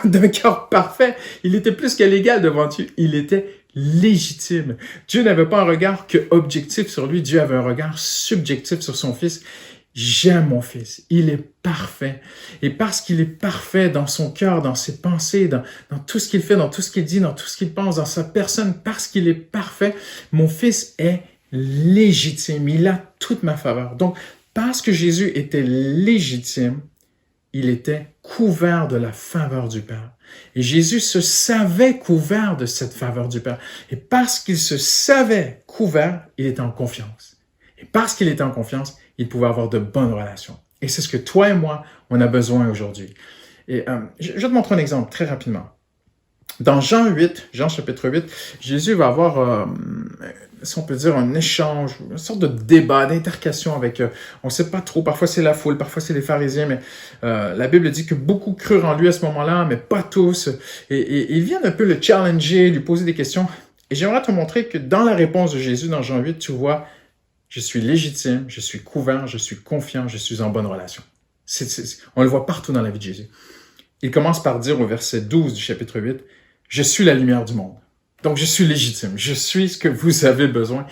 d'un cœur parfait, il était plus que légal devant Dieu. Il était légitime. Dieu n'avait pas un regard que objectif sur lui, Dieu avait un regard subjectif sur son fils. J'aime mon fils, il est parfait. Et parce qu'il est parfait dans son cœur, dans ses pensées, dans tout ce qu'il fait, dans tout ce qu'il dit, dans tout ce qu'il pense, dans sa personne, parce qu'il est parfait, mon fils est légitime. Il a toute ma faveur. Donc, parce que Jésus était légitime, il était couvert de la faveur du Père. Et Jésus se savait couvert de cette faveur du Père. Et parce qu'il se savait couvert, il était en confiance. Et parce qu'il était en confiance, il pouvait avoir de bonnes relations. Et c'est ce que toi et moi, on a besoin aujourd'hui. Et je vais te montrer un exemple très rapidement. Dans Jean chapitre 8, Jésus va avoir, si on peut dire, un échange, une sorte de débat, d'intercation avec, on ne sait pas trop, parfois c'est la foule, parfois c'est les pharisiens, mais la Bible dit que beaucoup crurent en lui à ce moment-là, mais pas tous. Et ils viennent un peu le challenger, lui poser des questions. Et j'aimerais te montrer que dans la réponse de Jésus, dans Jean 8, tu vois, je suis légitime, je suis couvert, je suis confiant, je suis en bonne relation. On le voit partout dans la vie de Jésus. Il commence par dire au verset 12 du chapitre 8, « Je suis la lumière du monde. » Donc, je suis légitime. Je suis ce que vous avez besoin.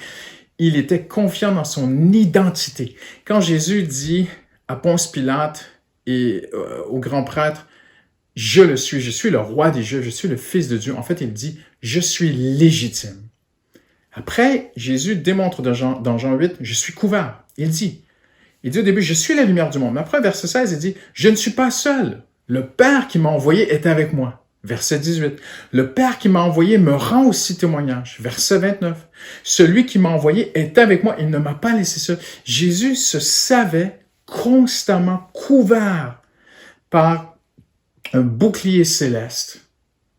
Il était confiant dans son identité. Quand Jésus dit à Ponce Pilate et au grand prêtre, « Je le suis, je suis le roi des Juifs, je suis le Fils de Dieu. » En fait, il dit, « Je suis légitime. » Après, Jésus démontre dans Jean 8, « Je suis couvert. » Il dit au début, « Je suis la lumière du monde. » Mais après, verset 16, il dit, « Je ne suis pas seul. Le Père qui m'a envoyé est avec moi. » Verset 18. « Le Père qui m'a envoyé me rend aussi témoignage. » Verset 29. « Celui qui m'a envoyé est avec moi. Il ne m'a pas laissé seul. » Jésus se savait constamment couvert par un bouclier céleste,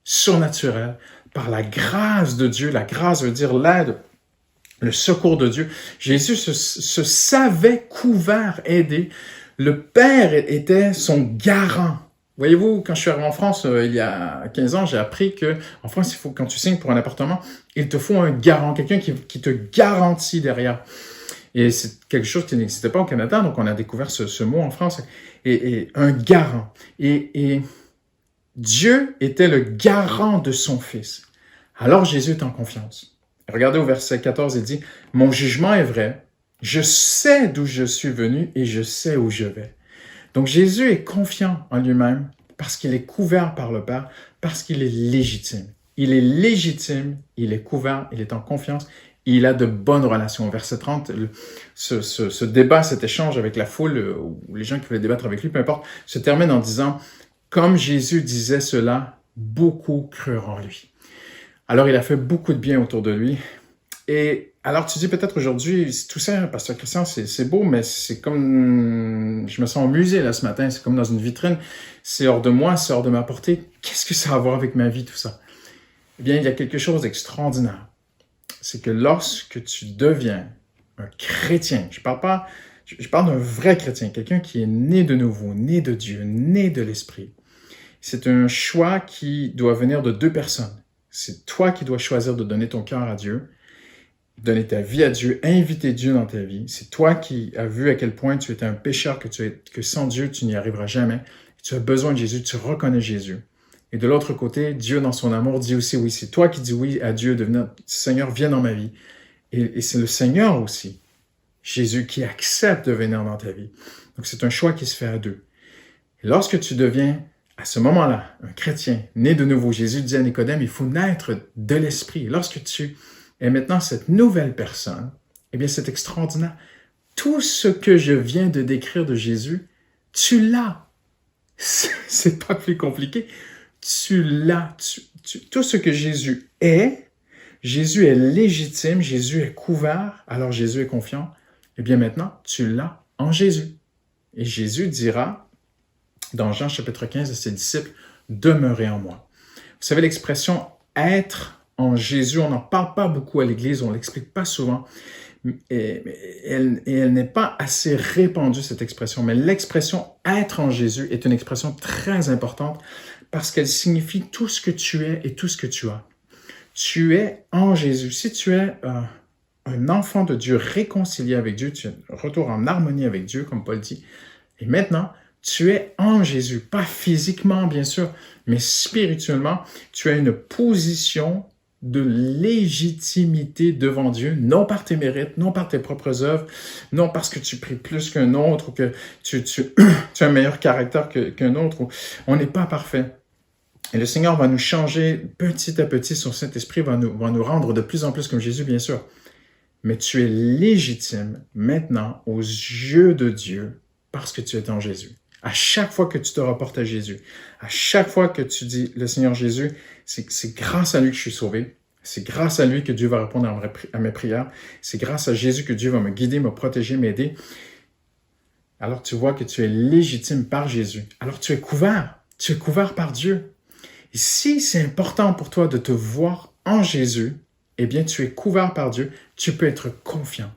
surnaturel, par la grâce de Dieu. La grâce veut dire l'aide, le secours de Dieu. Jésus se savait couvert, aidé. Le Père était son garant. Voyez-vous, quand je suis arrivé en France il y a 15 ans, j'ai appris que en France, quand tu signes pour un appartement, il te faut un garant, quelqu'un qui te garantit derrière. Et c'est quelque chose qui n'existait pas au Canada, donc on a découvert ce mot en France. Et un garant. Et Dieu était le garant de son Fils. Alors Jésus est en confiance. Regardez au verset 14, il dit, « Mon jugement est vrai, je sais d'où je suis venu et je sais où je vais. » Donc Jésus est confiant en lui-même parce qu'il est couvert par le Père, parce qu'il est légitime. Il est légitime, il est couvert, il est en confiance, il a de bonnes relations. Au verset 30, ce débat, cet échange avec la foule, ou les gens qui voulaient débattre avec lui, peu importe, se termine en disant, « Comme Jésus disait cela, beaucoup crurent en lui. » Alors, il a fait beaucoup de bien autour de lui. Et alors, tu dis peut-être aujourd'hui, tout ça, Pasteur Christian, c'est beau, mais c'est comme... Je me sens au musée là ce matin, c'est comme dans une vitrine. C'est hors de moi, c'est hors de ma portée. Qu'est-ce que ça a à voir avec ma vie, tout ça? Eh bien, il y a quelque chose d'extraordinaire. C'est que lorsque tu deviens un chrétien, je parle d'un vrai chrétien, quelqu'un qui est né de nouveau, né de Dieu, né de l'Esprit. C'est un choix qui doit venir de deux personnes. C'est toi qui dois choisir de donner ton cœur à Dieu, donner ta vie à Dieu, inviter Dieu dans ta vie. C'est toi qui as vu à quel point tu étais un pécheur, que sans Dieu, tu n'y arriveras jamais. Tu as besoin de Jésus, tu reconnais Jésus. Et de l'autre côté, Dieu, dans son amour, dit aussi oui. C'est toi qui dis oui à Dieu, de venir, Seigneur, viens dans ma vie. Et c'est le Seigneur aussi, Jésus, qui accepte de venir dans ta vie. Donc, c'est un choix qui se fait à deux. Et lorsque tu deviens, à ce moment-là, un chrétien, né de nouveau, Jésus dit à Nicodème, il faut naître de l'Esprit. Lorsque tu es maintenant cette nouvelle personne, eh bien, c'est extraordinaire. Tout ce que je viens de décrire de Jésus, tu l'as. C'est pas plus compliqué. Tu l'as. Tout ce que Jésus est légitime, Jésus est couvert, alors Jésus est confiant. Eh bien, maintenant, tu l'as en Jésus. Et Jésus dira, dans Jean chapitre 15, à ses disciples, « Demeurez en moi ». Vous savez, l'expression « être en Jésus », on n'en parle pas beaucoup à l'Église, on ne l'explique pas souvent, et elle n'est pas assez répandue, cette expression. Mais l'expression « être en Jésus » est une expression très importante parce qu'elle signifie tout ce que tu es et tout ce que tu as. Tu es en Jésus. Si tu es un enfant de Dieu réconcilié avec Dieu, tu es retour en harmonie avec Dieu, comme Paul dit, et maintenant, tu es en Jésus, pas physiquement bien sûr, mais spirituellement, tu as une position de légitimité devant Dieu, non par tes mérites, non par tes propres œuvres, non parce que tu pries plus qu'un autre ou que tu as un meilleur caractère qu'un autre. On n'est pas parfait. Et le Seigneur va nous changer petit à petit. Son Saint-Esprit va nous rendre de plus en plus comme Jésus, bien sûr. Mais tu es légitime maintenant aux yeux de Dieu parce que tu es en Jésus. À chaque fois que tu te rapportes à Jésus, à chaque fois que tu dis le Seigneur Jésus, c'est grâce à lui que je suis sauvé. C'est grâce à lui que Dieu va répondre à mes prières. C'est grâce à Jésus que Dieu va me guider, me protéger, m'aider. Alors tu vois que tu es légitime par Jésus. Alors tu es couvert. Tu es couvert par Dieu. Et si c'est important pour toi de te voir en Jésus, eh bien, tu es couvert par Dieu, tu peux être confiant.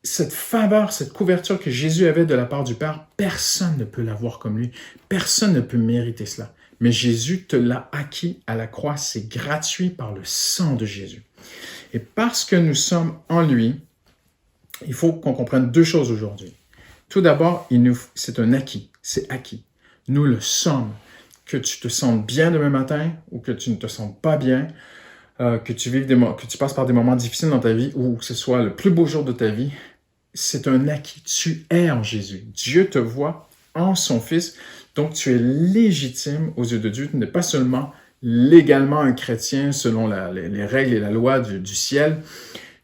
Cette faveur, cette couverture que Jésus avait de la part du Père, personne ne peut l'avoir comme lui. Personne ne peut mériter cela. Mais Jésus te l'a acquis à la croix, c'est gratuit par le sang de Jésus. Et parce que nous sommes en lui, il faut qu'on comprenne deux choses aujourd'hui. Tout d'abord, c'est un acquis, c'est acquis. Nous le sommes. Que tu te sentes bien demain matin ou que tu ne te sens pas bien, que tu passes par des moments difficiles dans ta vie ou que ce soit le plus beau jour de ta vie, c'est un acquis. Tu es en Jésus. Dieu te voit en son Fils, donc tu es légitime aux yeux de Dieu. Tu n'es pas seulement légalement un chrétien selon les règles et la loi du ciel.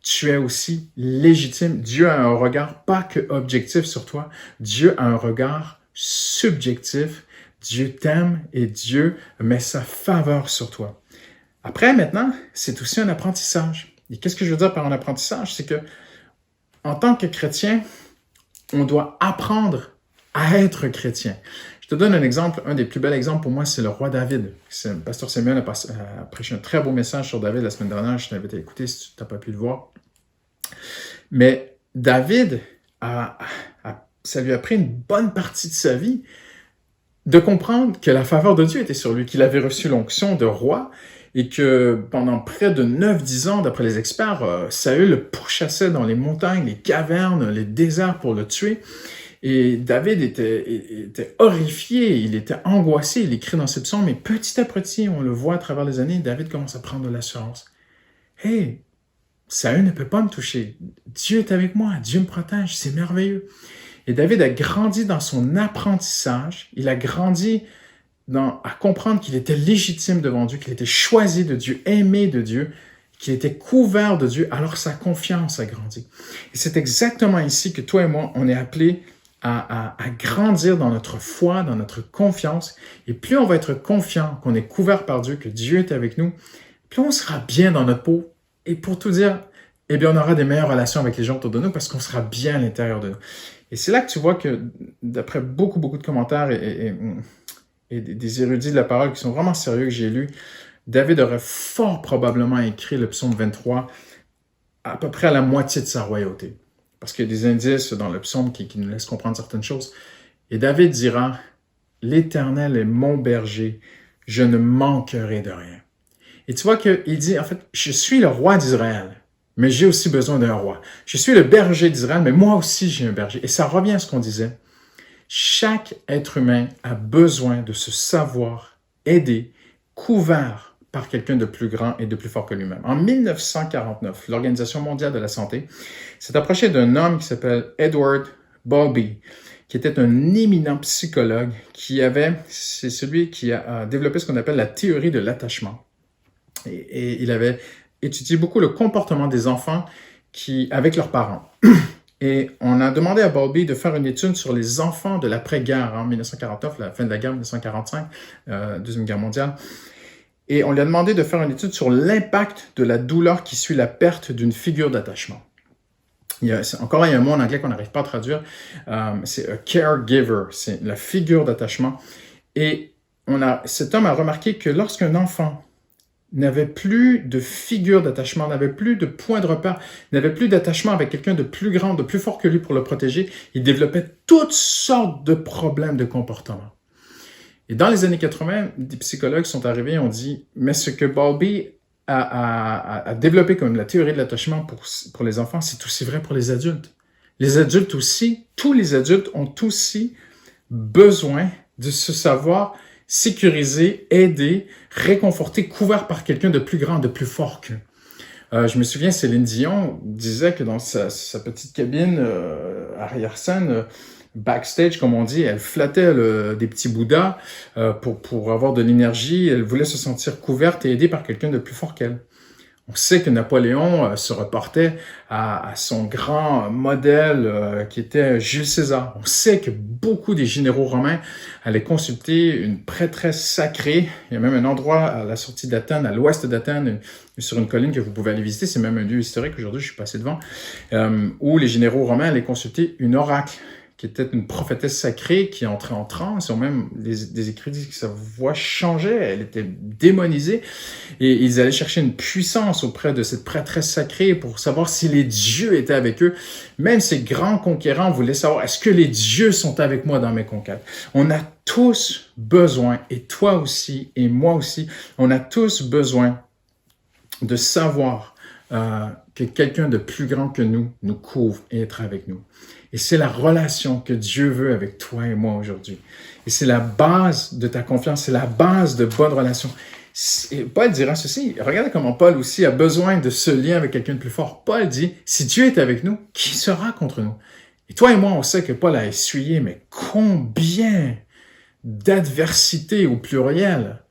Tu es aussi légitime. Dieu a un regard pas que objectif sur toi. Dieu a un regard subjectif. Dieu t'aime et Dieu met sa faveur sur toi. Après, maintenant, c'est aussi un apprentissage. Et qu'est-ce que je veux dire par un apprentissage? C'est que, en tant que chrétien, on doit apprendre à être chrétien. Je te donne un exemple, un des plus bels exemples pour moi, c'est le roi David. Pasteur Samuel a prêché un très beau message sur David la semaine dernière. Je t'invite à écouter si tu n'as pas pu le voir. Mais David, ça lui a pris une bonne partie de sa vie de comprendre que la faveur de Dieu était sur lui, qu'il avait reçu l'onction de roi et que pendant près de 9-10 ans, d'après les experts, Saül le pourchassait dans les montagnes, les cavernes, les déserts pour le tuer. Et David était horrifié, il était angoissé, il écrit dans ses psaumes, mais petit à petit, on le voit à travers les années, David commence à prendre de l'assurance. « Hey, Saül ne peut pas me toucher. Dieu est avec moi, Dieu me protège, c'est merveilleux. » Et David a grandi dans son apprentissage, il a grandi à comprendre qu'il était légitime devant Dieu, qu'il était choisi de Dieu, aimé de Dieu, qu'il était couvert de Dieu, alors sa confiance a grandi. Et c'est exactement ici que toi et moi, on est appelés à grandir dans notre foi, dans notre confiance. Et plus on va être confiant qu'on est couvert par Dieu, que Dieu est avec nous, plus on sera bien dans notre peau. Et pour tout dire, eh bien, on aura des meilleures relations avec les gens autour de nous parce qu'on sera bien à l'intérieur de nous. Et c'est là que tu vois que, d'après beaucoup de commentaires et des érudits de la parole qui sont vraiment sérieux que j'ai lus, David aurait fort probablement écrit le psaume 23 à peu près à la moitié de sa royauté. Parce qu'il y a des indices dans le psaume qui nous laissent comprendre certaines choses. Et David dira, « L'Éternel est mon berger, je ne manquerai de rien. » Et tu vois qu'il dit, en fait, « Je suis le roi d'Israël. » Mais j'ai aussi besoin d'un roi. Je suis le berger d'Israël, mais moi aussi j'ai un berger. Et ça revient à ce qu'on disait. Chaque être humain a besoin de se savoir aidé, couvert par quelqu'un de plus grand et de plus fort que lui-même. En 1949, l'Organisation mondiale de la santé s'est approchée d'un homme qui s'appelle Edward Bowlby, qui était un éminent psychologue c'est celui qui a développé ce qu'on appelle la théorie de l'attachement. Et il avait étudié beaucoup le comportement des enfants avec leurs parents. Et on a demandé à Bowlby de faire une étude sur les enfants de l'après-guerre, en 1949, la fin de la guerre, 1945, Deuxième Guerre mondiale. Et on lui a demandé de faire une étude sur l'impact de la douleur qui suit la perte d'une figure d'attachement. Il y a un mot en anglais qu'on n'arrive pas à traduire, c'est a caregiver, c'est la figure d'attachement. Et cet homme a remarqué que lorsqu'un enfant n'avait plus de figure d'attachement, n'avait plus de point de repère, n'avait plus d'attachement avec quelqu'un de plus grand, de plus fort que lui pour le protéger, il développait toutes sortes de problèmes de comportement. Et dans les années 80, des psychologues sont arrivés et ont dit, mais ce que Bowlby a développé comme la théorie de l'attachement pour les enfants, c'est aussi vrai pour les adultes. Les adultes aussi, tous les adultes ont aussi besoin de se savoir sécurisé, aidé, réconforté, couvert par quelqu'un de plus grand, de plus fort qu'eux. Je me souviens, Céline Dion disait que dans sa petite cabine arrière-scène, backstage, comme on dit, elle flattait des petits bouddhas pour avoir de l'énergie. Elle voulait se sentir couverte et aidée par quelqu'un de plus fort qu'elle. On sait que Napoléon se reportait à son grand modèle qui était Jules César. On sait que beaucoup des généraux romains allaient consulter une prêtresse sacrée. Il y a même un endroit à la sortie d'Athènes, à l'ouest d'Athènes, sur une colline que vous pouvez aller visiter. C'est même un lieu historique. Aujourd'hui, je suis passé devant, où les généraux romains allaient consulter une oracle, qui était une prophétesse sacrée qui entrait en transe. Ils ont même des écrits disent que sa voix changeait, elle était démonisée. Et ils allaient chercher une puissance auprès de cette prêtresse sacrée pour savoir si les dieux étaient avec eux. Même ces grands conquérants voulaient savoir, est-ce que les dieux sont avec moi dans mes conquêtes? On a tous besoin, et toi aussi, et moi aussi, on a tous besoin de savoir que quelqu'un de plus grand que nous couvre et être avec nous. Et c'est la relation que Dieu veut avec toi et moi aujourd'hui. Et c'est la base de ta confiance, c'est la base de bonnes relations. Et Paul dira ceci, regardez comment Paul aussi a besoin de ce lien avec quelqu'un de plus fort. Paul dit, si Dieu est avec nous, qui sera contre nous? Et toi et moi, on sait que Paul a essuyé, mais combien d'adversités au pluriel.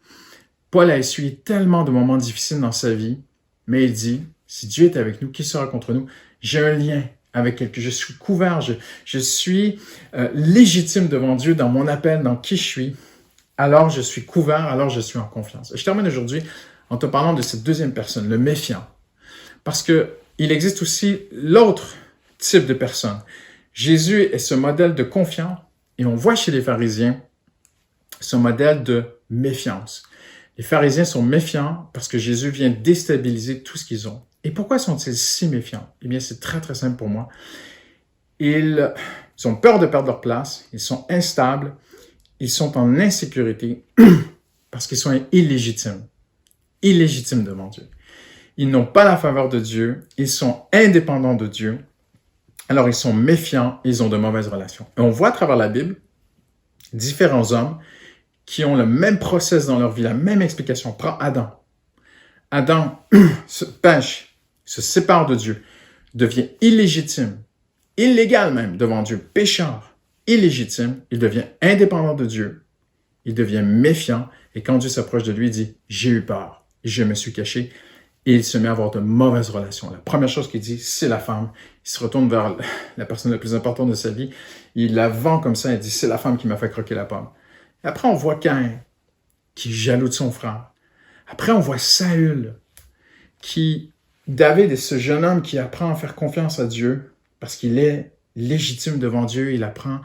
Paul a essuyé tellement de moments difficiles dans sa vie, mais il dit, si Dieu est avec nous, qui sera contre nous? J'ai un lien avec quelqu'un, je suis couvert, je suis légitime devant Dieu dans mon appel, dans qui je suis. Alors je suis couvert, alors je suis en confiance. Je termine aujourd'hui en te parlant de cette deuxième personne, le méfiant. Parce que il existe aussi l'autre type de personne. Jésus est ce modèle de confiance et on voit chez les pharisiens ce modèle de méfiance. Les pharisiens sont méfiants parce que Jésus vient déstabiliser tout ce qu'ils ont. Et pourquoi sont-ils si méfiants? Eh bien, c'est très, très simple pour moi. Ils ont peur de perdre leur place, ils sont instables, ils sont en insécurité parce qu'ils sont illégitimes devant Dieu. Ils n'ont pas la faveur de Dieu, ils sont indépendants de Dieu, alors ils sont méfiants, ils ont de mauvaises relations. Et on voit à travers la Bible différents hommes qui ont le même process dans leur vie, la même explication. Prends Adam. Adam se pêche, se sépare de Dieu, devient illégitime, illégal même devant Dieu, pécheur, illégitime, il devient indépendant de Dieu, il devient méfiant, et quand Dieu s'approche de lui, il dit « J'ai eu peur, je me suis caché », et il se met à avoir de mauvaises relations. La première chose qu'il dit, c'est la femme. Il se retourne vers la personne la plus importante de sa vie, il la vend comme ça, il dit « C'est la femme qui m'a fait croquer la pomme ». Et après, on voit Caïn, qui est jaloux de son frère. Après, on voit Saül, David est ce jeune homme qui apprend à faire confiance à Dieu parce qu'il est légitime devant Dieu, il apprend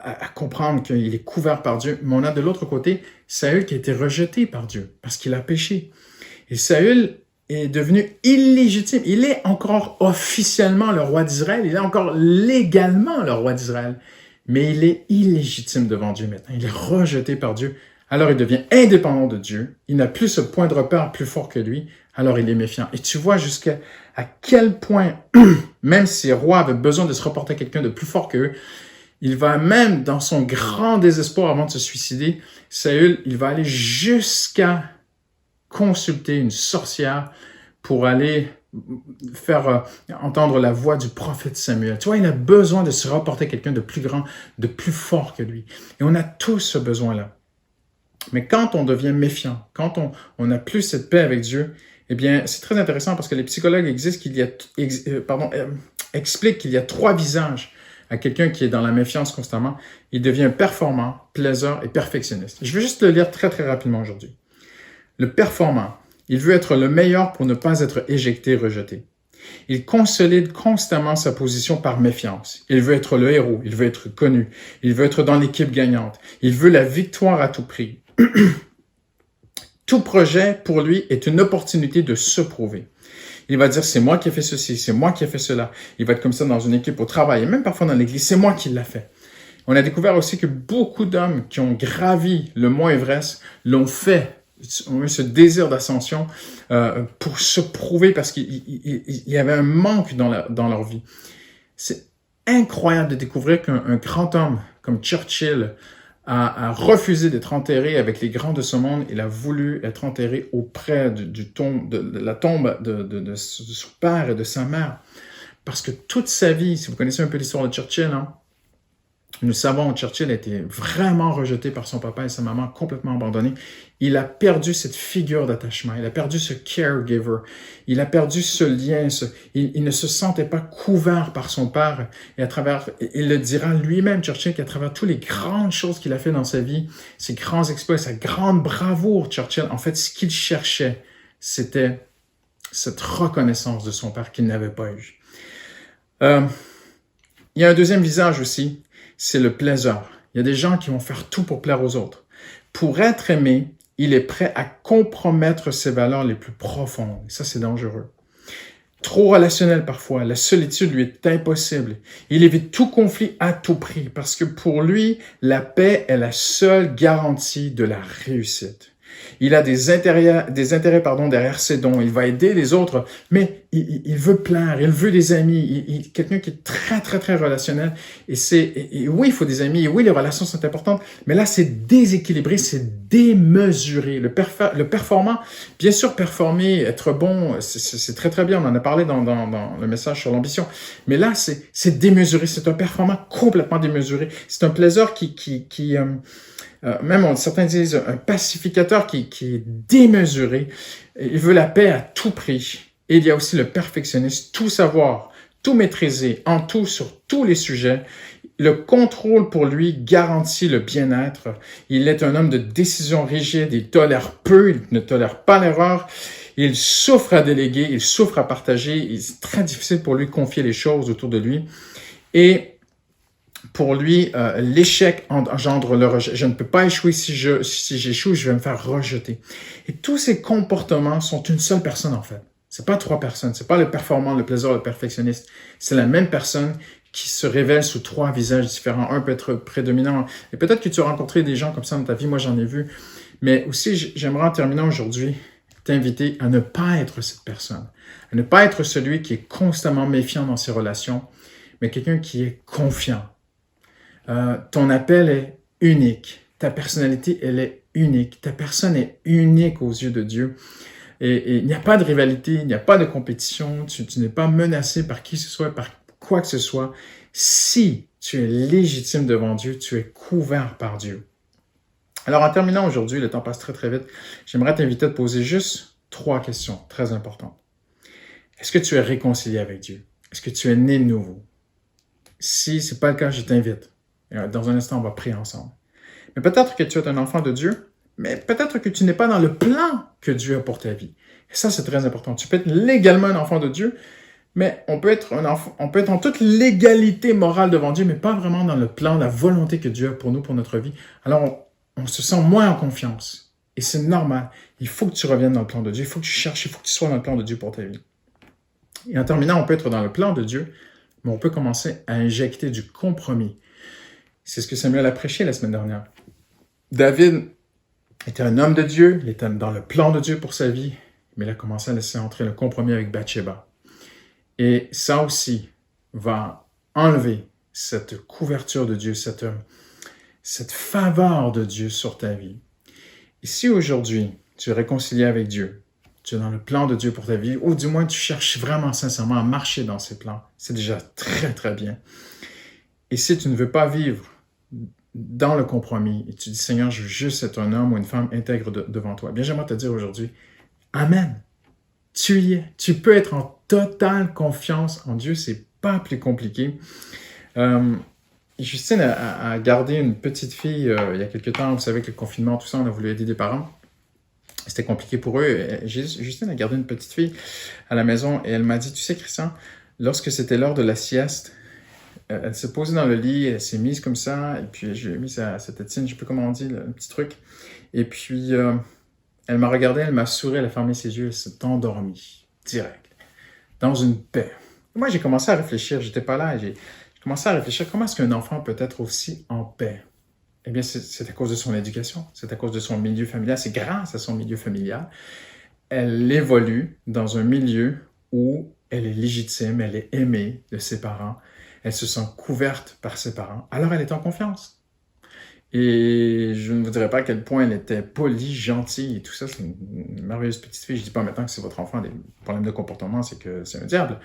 à comprendre qu'il est couvert par Dieu. Mais on a de l'autre côté Saül qui a été rejeté par Dieu parce qu'il a péché. Et Saül est devenu illégitime. Il est encore officiellement le roi d'Israël, il est encore légalement le roi d'Israël, mais il est illégitime devant Dieu maintenant. Il est rejeté par Dieu. Alors il devient indépendant de Dieu. Il n'a plus ce point de repère plus fort que lui. Alors il est méfiant. Et tu vois jusqu'à quel point, même si les rois avaient besoin de se reporter à quelqu'un de plus fort qu'eux, il va même, dans son grand désespoir avant de se suicider, Saül, il va aller jusqu'à consulter une sorcière pour aller faire entendre la voix du prophète Samuel. Tu vois, il a besoin de se reporter à quelqu'un de plus grand, de plus fort que lui. Et on a tous ce besoin-là. Mais quand on devient méfiant, quand on n'a plus cette paix avec Dieu, eh bien, c'est très intéressant parce que les psychologues expliquent qu'il y a 3 visages à quelqu'un qui est dans la méfiance constamment. Il devient performant, plaiseur et perfectionniste. Je vais juste le lire très, très rapidement aujourd'hui. Le performant, il veut être le meilleur pour ne pas être éjecté, rejeté. Il consolide constamment sa position par méfiance. Il veut être le héros, il veut être connu, il veut être dans l'équipe gagnante. Il veut la victoire à tout prix. Tout projet, pour lui, est une opportunité de se prouver. Il va dire, c'est moi qui ai fait ceci, c'est moi qui ai fait cela. Il va être comme ça dans une équipe au travail et même parfois dans l'église, c'est moi qui l'ai fait. On a découvert aussi que beaucoup d'hommes qui ont gravi le mont Everest l'ont fait, ont eu ce désir d'ascension pour se prouver parce qu'il y avait un manque dans leur vie. C'est incroyable de découvrir qu'un grand homme comme Churchill a refusé d'être enterré avec les grands de ce monde. Il a voulu être enterré auprès de la tombe de son père et de sa mère. Parce que toute sa vie, si vous connaissez un peu l'histoire de Churchill, hein, nous savons que Churchill a été vraiment rejeté par son papa et sa maman, complètement abandonné. Il a perdu cette figure d'attachement, il a perdu ce caregiver, il a perdu ce lien, il ne se sentait pas couvert par son père. Et à travers, il le dira lui-même, Churchill, qu'à travers toutes les grandes choses qu'il a fait dans sa vie, ses grands exploits, sa grande bravoure, Churchill, en fait, ce qu'il cherchait, c'était cette reconnaissance de son père qu'il n'avait pas eu. Il y a un deuxième visage aussi, c'est le plaiseur. Il y a des gens qui vont faire tout pour plaire aux autres. Pour être aimé, il est prêt à compromettre ses valeurs les plus profondes. Et ça, c'est dangereux. Trop relationnel parfois, la solitude lui est impossible. Il évite tout conflit à tout prix parce que pour lui, la paix est la seule garantie de la réussite. Il a des intérêts derrière ses dons. Il va aider les autres, mais il veut plaire, il veut des amis. Quelqu'un qui est très, très, très relationnel. Et oui, il faut des amis. Et oui, les relations sont importantes. Mais là, c'est déséquilibré, c'est démesuré. Le performant, bien sûr, performer, être bon, c'est très, très bien. On en a parlé dans le message sur l'ambition. Mais là, c'est démesuré. C'est un performant complètement démesuré. C'est un plaisir même certains disent un pacificateur qui est démesuré. Il veut la paix à tout prix. Et il y a aussi le perfectionniste, tout savoir, tout maîtriser, en tout, sur tous les sujets. Le contrôle pour lui garantit le bien-être. Il est un homme de décision rigide, il tolère peu, il ne tolère pas l'erreur. Il souffre à déléguer, il souffre à partager. C'est très difficile pour lui de confier les choses autour de lui. Et pour lui, l'échec engendre le rejet. Je ne peux pas échouer si j'échoue, je vais me faire rejeter. Et tous ces comportements sont une seule personne en fait. C'est pas trois personnes. C'est pas le performant, le plaisir, le perfectionniste. C'est la même personne qui se révèle sous trois visages différents. Un peut être prédominant. Et peut-être que tu as rencontré des gens comme ça dans ta vie. Moi, j'en ai vu. Mais aussi, j'aimerais en terminant aujourd'hui t'inviter à ne pas être cette personne. À ne pas être celui qui est constamment méfiant dans ses relations, mais quelqu'un qui est confiant. Ton appel est unique. Ta personnalité, elle est unique. Ta personne est unique aux yeux de Dieu. Et il n'y a pas de rivalité, il n'y a pas de compétition. Tu n'es pas menacé par qui que ce soit, par quoi que ce soit. Si tu es légitime devant Dieu, tu es couvert par Dieu. Alors, en terminant aujourd'hui, le temps passe très, très vite. J'aimerais t'inviter à te poser juste 3 questions très importantes. Est-ce que tu es réconcilié avec Dieu? Est-ce que tu es né de nouveau? Si ce n'est pas le cas, je t'invite. Dans un instant, on va prier ensemble. Mais peut-être que tu es un enfant de Dieu, mais peut-être que tu n'es pas dans le plan que Dieu a pour ta vie. Et ça, c'est très important. Tu peux être légalement un enfant de Dieu, mais on peut être en toute légalité morale devant Dieu, mais pas vraiment dans le plan, la volonté que Dieu a pour nous, pour notre vie. Alors, on se sent moins en confiance. Et c'est normal. Il faut que tu reviennes dans le plan de Dieu. Il faut que tu cherches, il faut que tu sois dans le plan de Dieu pour ta vie. Et en terminant, on peut être dans le plan de Dieu, mais on peut commencer à injecter du compromis. C'est ce que Samuel a prêché la semaine dernière. David était un homme de Dieu, il était dans le plan de Dieu pour sa vie, mais il a commencé à laisser entrer le compromis avec Bathsheba. Et ça aussi va enlever cette couverture de Dieu, cette faveur de Dieu sur ta vie. Et si aujourd'hui, tu es réconcilié avec Dieu, tu es dans le plan de Dieu pour ta vie, ou du moins tu cherches vraiment sincèrement à marcher dans ses plans, c'est déjà très, très bien. Et si tu ne veux pas vivre dans le compromis, et tu dis, Seigneur, je veux juste être un homme ou une femme intègre devant toi, bien j'aimerais te dire aujourd'hui, Amen. Tu y es. Tu peux être en totale confiance en Dieu, c'est pas plus compliqué. Justine a gardé une petite fille il y a quelques temps, vous savez, avec le confinement, tout ça, on a voulu aider des parents. C'était compliqué pour eux. Justine a gardé une petite fille à la maison et elle m'a dit, tu sais, Christian, lorsque c'était l'heure de la sieste, elle s'est posée dans le lit, elle s'est mise comme ça, et puis je lui ai mis sa tétine, je ne sais plus comment on dit, le petit truc. Et puis, elle m'a regardé, elle m'a souri, elle a fermé ses yeux, elle s'est endormie, direct, dans une paix. Moi, j'ai commencé à réfléchir, j'étais pas là, j'ai commencé à réfléchir, comment est-ce qu'un enfant peut être aussi en paix? Eh bien, c'est à cause de son éducation, c'est à cause de son milieu familial, c'est grâce à son milieu familial. Elle évolue dans un milieu où elle est légitime, elle est aimée de ses parents, elle se sent couverte par ses parents, alors elle est en confiance. Et je ne vous dirais pas à quel point elle était polie, gentille et tout ça. C'est une merveilleuse petite fille. Je dis pas maintenant que c'est votre enfant a des problèmes de comportement, c'est que c'est un diable.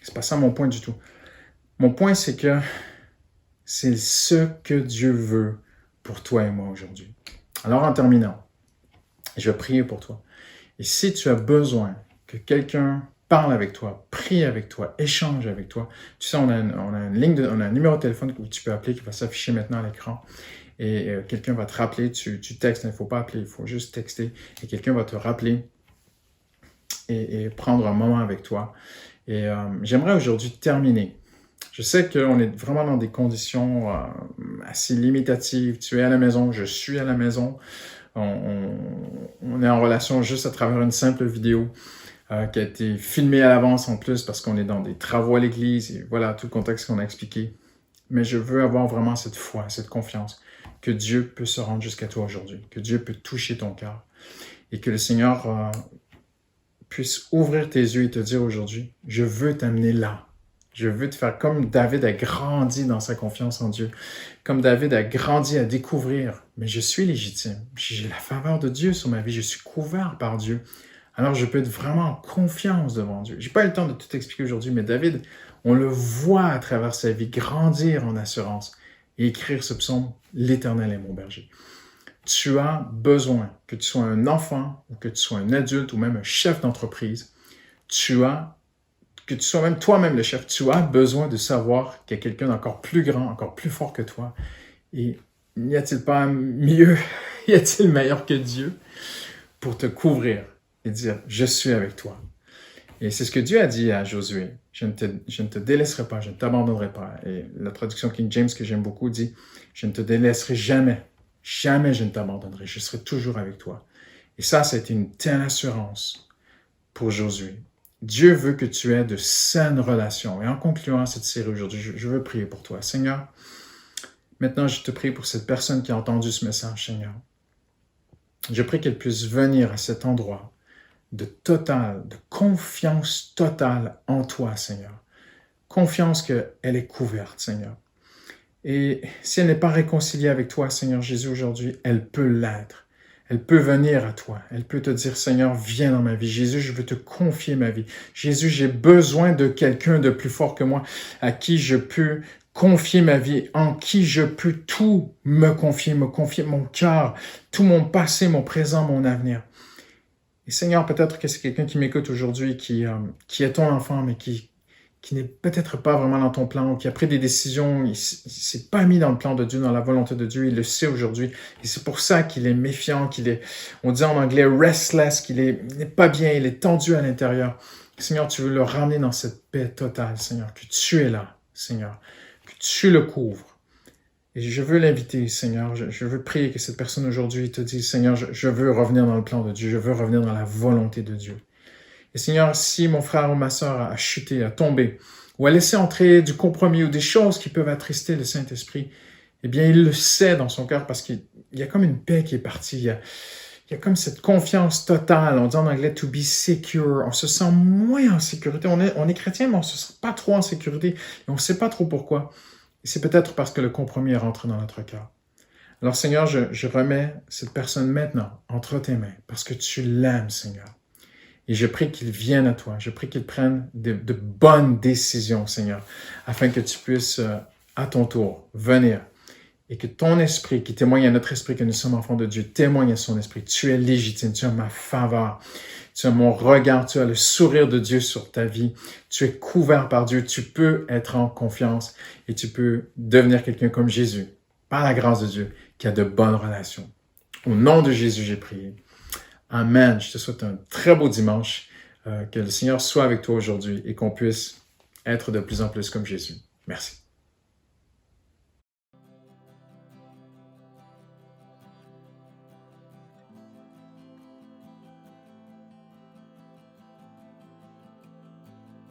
C'est pas ça mon point du tout. Mon point, c'est que c'est ce que Dieu veut pour toi et moi aujourd'hui. Alors, en terminant, je vais prier pour toi. Et si tu as besoin que quelqu'un parle avec toi, prie avec toi, échange avec toi, tu sais, on a un numéro de téléphone que tu peux appeler qui va s'afficher maintenant à l'écran. Et quelqu'un va te rappeler, tu textes, il ne faut pas appeler, il faut juste texter. Et quelqu'un va te rappeler et prendre un moment avec toi. Et j'aimerais aujourd'hui terminer. Je sais qu'on est vraiment dans des conditions assez limitatives. Tu es à la maison, je suis à la maison. On est en relation juste à travers une simple vidéo qui a été filmée à l'avance en plus parce qu'on est dans des travaux à l'église. Et voilà, tout le contexte qu'on a expliqué. Mais je veux avoir vraiment cette foi, cette confiance que Dieu peut se rendre jusqu'à toi aujourd'hui, que Dieu peut toucher ton cœur et que le Seigneur puisse ouvrir tes yeux et te dire aujourd'hui, je veux t'amener là. Je veux te faire comme David a grandi dans sa confiance en Dieu, comme David a grandi à découvrir, mais je suis légitime, j'ai la faveur de Dieu sur ma vie, je suis couvert par Dieu. Alors je peux être vraiment en confiance devant Dieu. Je n'ai pas eu le temps de tout expliquer aujourd'hui, mais David, on le voit à travers sa vie grandir en assurance et écrire ce psaume, « L'Éternel est mon berger ». Tu as besoin, que tu sois un enfant, ou que tu sois un adulte, ou même un chef d'entreprise, que tu sois même toi-même le chef, tu as besoin de savoir qu'il y a quelqu'un d'encore plus grand, encore plus fort que toi. Et n'y a-t-il pas mieux, y a-t-il meilleur que Dieu pour te couvrir et dire « Je suis avec toi ». Et c'est ce que Dieu a dit à Josué. Je ne te délaisserai pas, je ne t'abandonnerai pas. Et la traduction King James que j'aime beaucoup dit « Je ne te délaisserai jamais, jamais je ne t'abandonnerai, je serai toujours avec toi ». Et ça a été une telle assurance pour Josué. Dieu veut que tu aies de saines relations. Et en concluant cette série aujourd'hui, je veux prier pour toi. Seigneur, maintenant je te prie pour cette personne qui a entendu ce message, Seigneur. Je prie qu'elle puisse venir à cet endroit de confiance totale en toi, Seigneur. Confiance qu'elle est couverte, Seigneur. Et si elle n'est pas réconciliée avec toi, Seigneur Jésus, aujourd'hui, elle peut l'être. Elle peut venir à toi. Elle peut te dire, Seigneur, viens dans ma vie. Jésus, je veux te confier ma vie. Jésus, j'ai besoin de quelqu'un de plus fort que moi, à qui je peux confier ma vie, en qui je peux tout me confier mon cœur, tout mon passé, mon présent, mon avenir. Et Seigneur, peut-être que c'est quelqu'un qui m'écoute aujourd'hui, qui est ton enfant, mais qui n'est peut-être pas vraiment dans ton plan, ou qui a pris des décisions, il ne s'est pas mis dans le plan de Dieu, dans la volonté de Dieu, il le sait aujourd'hui. Et c'est pour ça qu'il est méfiant, on dit en anglais restless, qu'il n'est pas bien, il est tendu à l'intérieur. Seigneur, tu veux le ramener dans cette paix totale, Seigneur, que tu es là, Seigneur, que tu le couvres. Et je veux l'inviter, Seigneur, je veux prier que cette personne aujourd'hui te dise, Seigneur, je veux revenir dans le plan de Dieu, je veux revenir dans la volonté de Dieu. Et Seigneur, si mon frère ou ma sœur a chuté, a tombé, ou a laissé entrer du compromis ou des choses qui peuvent attrister le Saint-Esprit, eh bien, il le sait dans son cœur parce qu'il y a comme une paix qui est partie. Il y a comme cette confiance totale. On dit en anglais « to be secure ». On se sent moins en sécurité. On est chrétien, mais on ne se sent pas trop en sécurité. Et on ne sait pas trop pourquoi. Et c'est peut-être parce que le compromis est rentré dans notre cœur. Alors, Seigneur, je remets cette personne maintenant entre tes mains parce que tu l'aimes, Seigneur. Et je prie qu'il vienne à toi. Je prie qu'il prenne de bonnes décisions, Seigneur, afin que tu puisses, à ton tour, venir et que ton esprit, qui témoigne à notre esprit que nous sommes enfants de Dieu, témoigne à son esprit. Tu es légitime, tu as ma faveur, tu as mon regard, tu as le sourire de Dieu sur ta vie. Tu es couvert par Dieu, tu peux être en confiance et tu peux devenir quelqu'un comme Jésus, par la grâce de Dieu, qui a de bonnes relations. Au nom de Jésus, j'ai prié. Amen. Je te souhaite un très beau dimanche. Que le Seigneur soit avec toi aujourd'hui et qu'on puisse être de plus en plus comme Jésus. Merci.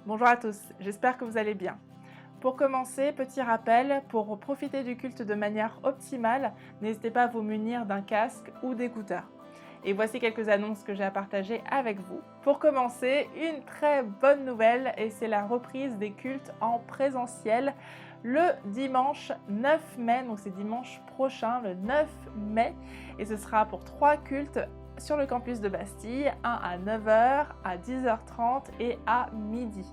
Bonjour à tous, j'espère que vous allez bien. Pour commencer, petit rappel, pour profiter du culte de manière optimale, n'hésitez pas à vous munir d'un casque ou d'écouteurs. Et voici quelques annonces que j'ai à partager avec vous. Pour commencer, une très bonne nouvelle et c'est la reprise des cultes en présentiel le dimanche 9 mai, donc c'est dimanche prochain, le 9 mai, et ce sera pour 3 cultes sur le campus de Bastille, un à 9h, à 10h30 et à midi.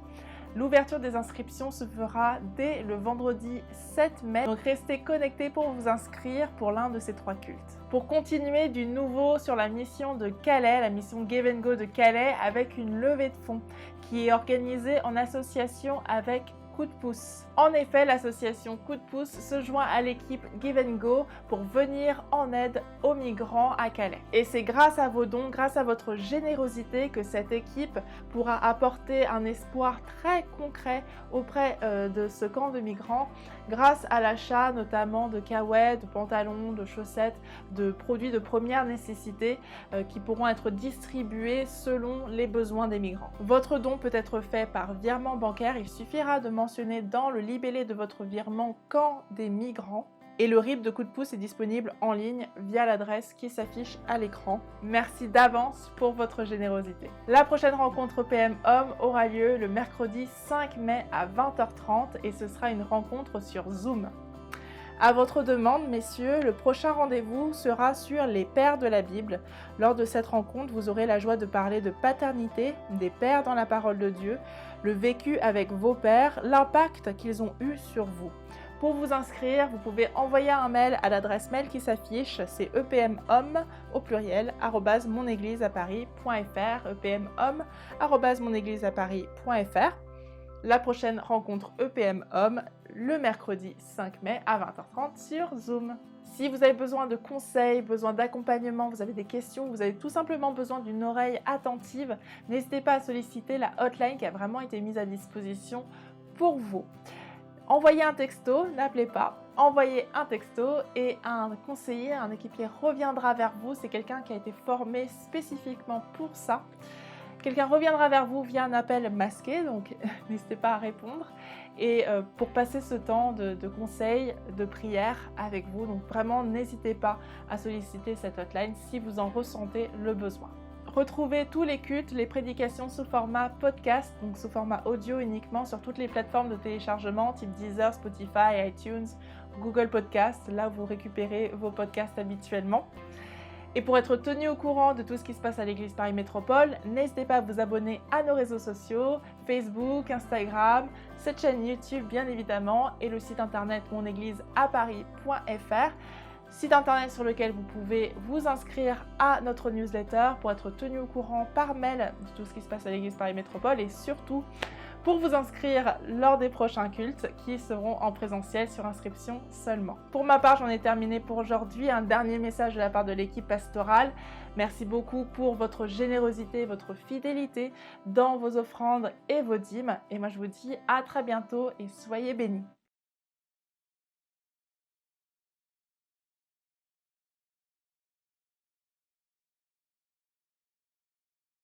L'ouverture des inscriptions se fera dès le vendredi 7 mai, donc restez connectés pour vous inscrire pour l'un de ces 3 cultes. Pour continuer du nouveau sur la mission de Calais, la mission Give & Go de Calais, avec une levée de fonds qui est organisée en association avec Coup de pouce. En effet, l'association Coup de pouce se joint à l'équipe Give & Go pour venir en aide aux migrants à Calais. Et c'est grâce à vos dons, grâce à votre générosité que cette équipe pourra apporter un espoir très concret auprès de ce camp de migrants, grâce à l'achat notamment de caouets, de pantalons, de chaussettes, de produits de première nécessité qui pourront être distribués selon les besoins des migrants. Votre don peut être fait par virement bancaire, il suffira de mentionner dans le libellé de votre virement Camp des migrants. Et le RIB de Coup de pouce est disponible en ligne via l'adresse qui s'affiche à l'écran. Merci d'avance pour votre générosité. La prochaine rencontre EPM Homme aura lieu le mercredi 5 mai à 20h30 et ce sera une rencontre sur Zoom. À votre demande, messieurs, le prochain rendez-vous sera sur les pères de la Bible. Lors de cette rencontre, vous aurez la joie de parler de paternité, des pères dans la parole de Dieu, le vécu avec vos pères, l'impact qu'ils ont eu sur vous. Pour vous inscrire, vous pouvez envoyer un mail à l'adresse mail qui s'affiche, c'est epmhomme au pluriel @monégliseaparis.fr, epmhomme@monégliseaparis.fr. La prochaine rencontre EPM Homme le mercredi 5 mai à 20h30 sur Zoom. Si vous avez besoin de conseils, besoin d'accompagnement, vous avez des questions, vous avez tout simplement besoin d'une oreille attentive, n'hésitez pas à solliciter la hotline qui a vraiment été mise à disposition pour vous. Envoyez un texto, n'appelez pas, envoyez un texto et un conseiller, un équipier reviendra vers vous. C'est quelqu'un qui a été formé spécifiquement pour ça. Quelqu'un reviendra vers vous via un appel masqué, donc n'hésitez pas à répondre. Et pour passer ce temps de conseils, de prière avec vous, donc vraiment n'hésitez pas à solliciter cette hotline si vous en ressentez le besoin. Retrouvez tous les cultes, les prédications sous format podcast, donc sous format audio uniquement sur toutes les plateformes de téléchargement type Deezer, Spotify, iTunes, Google Podcast, là où vous récupérez vos podcasts habituellement. Et pour être tenu au courant de tout ce qui se passe à l'Église Paris Métropole, n'hésitez pas à vous abonner à nos réseaux sociaux, Facebook, Instagram, cette chaîne YouTube bien évidemment et le site internet monégliseaparis.fr. Site internet sur lequel vous pouvez vous inscrire à notre newsletter pour être tenu au courant par mail de tout ce qui se passe à l'Église Paris Métropole et surtout pour vous inscrire lors des prochains cultes qui seront en présentiel sur inscription seulement. Pour ma part, j'en ai terminé pour aujourd'hui. Un dernier message de la part de l'équipe pastorale. Merci beaucoup pour votre générosité, votre fidélité dans vos offrandes et vos dîmes. Et moi, je vous dis à très bientôt et soyez bénis.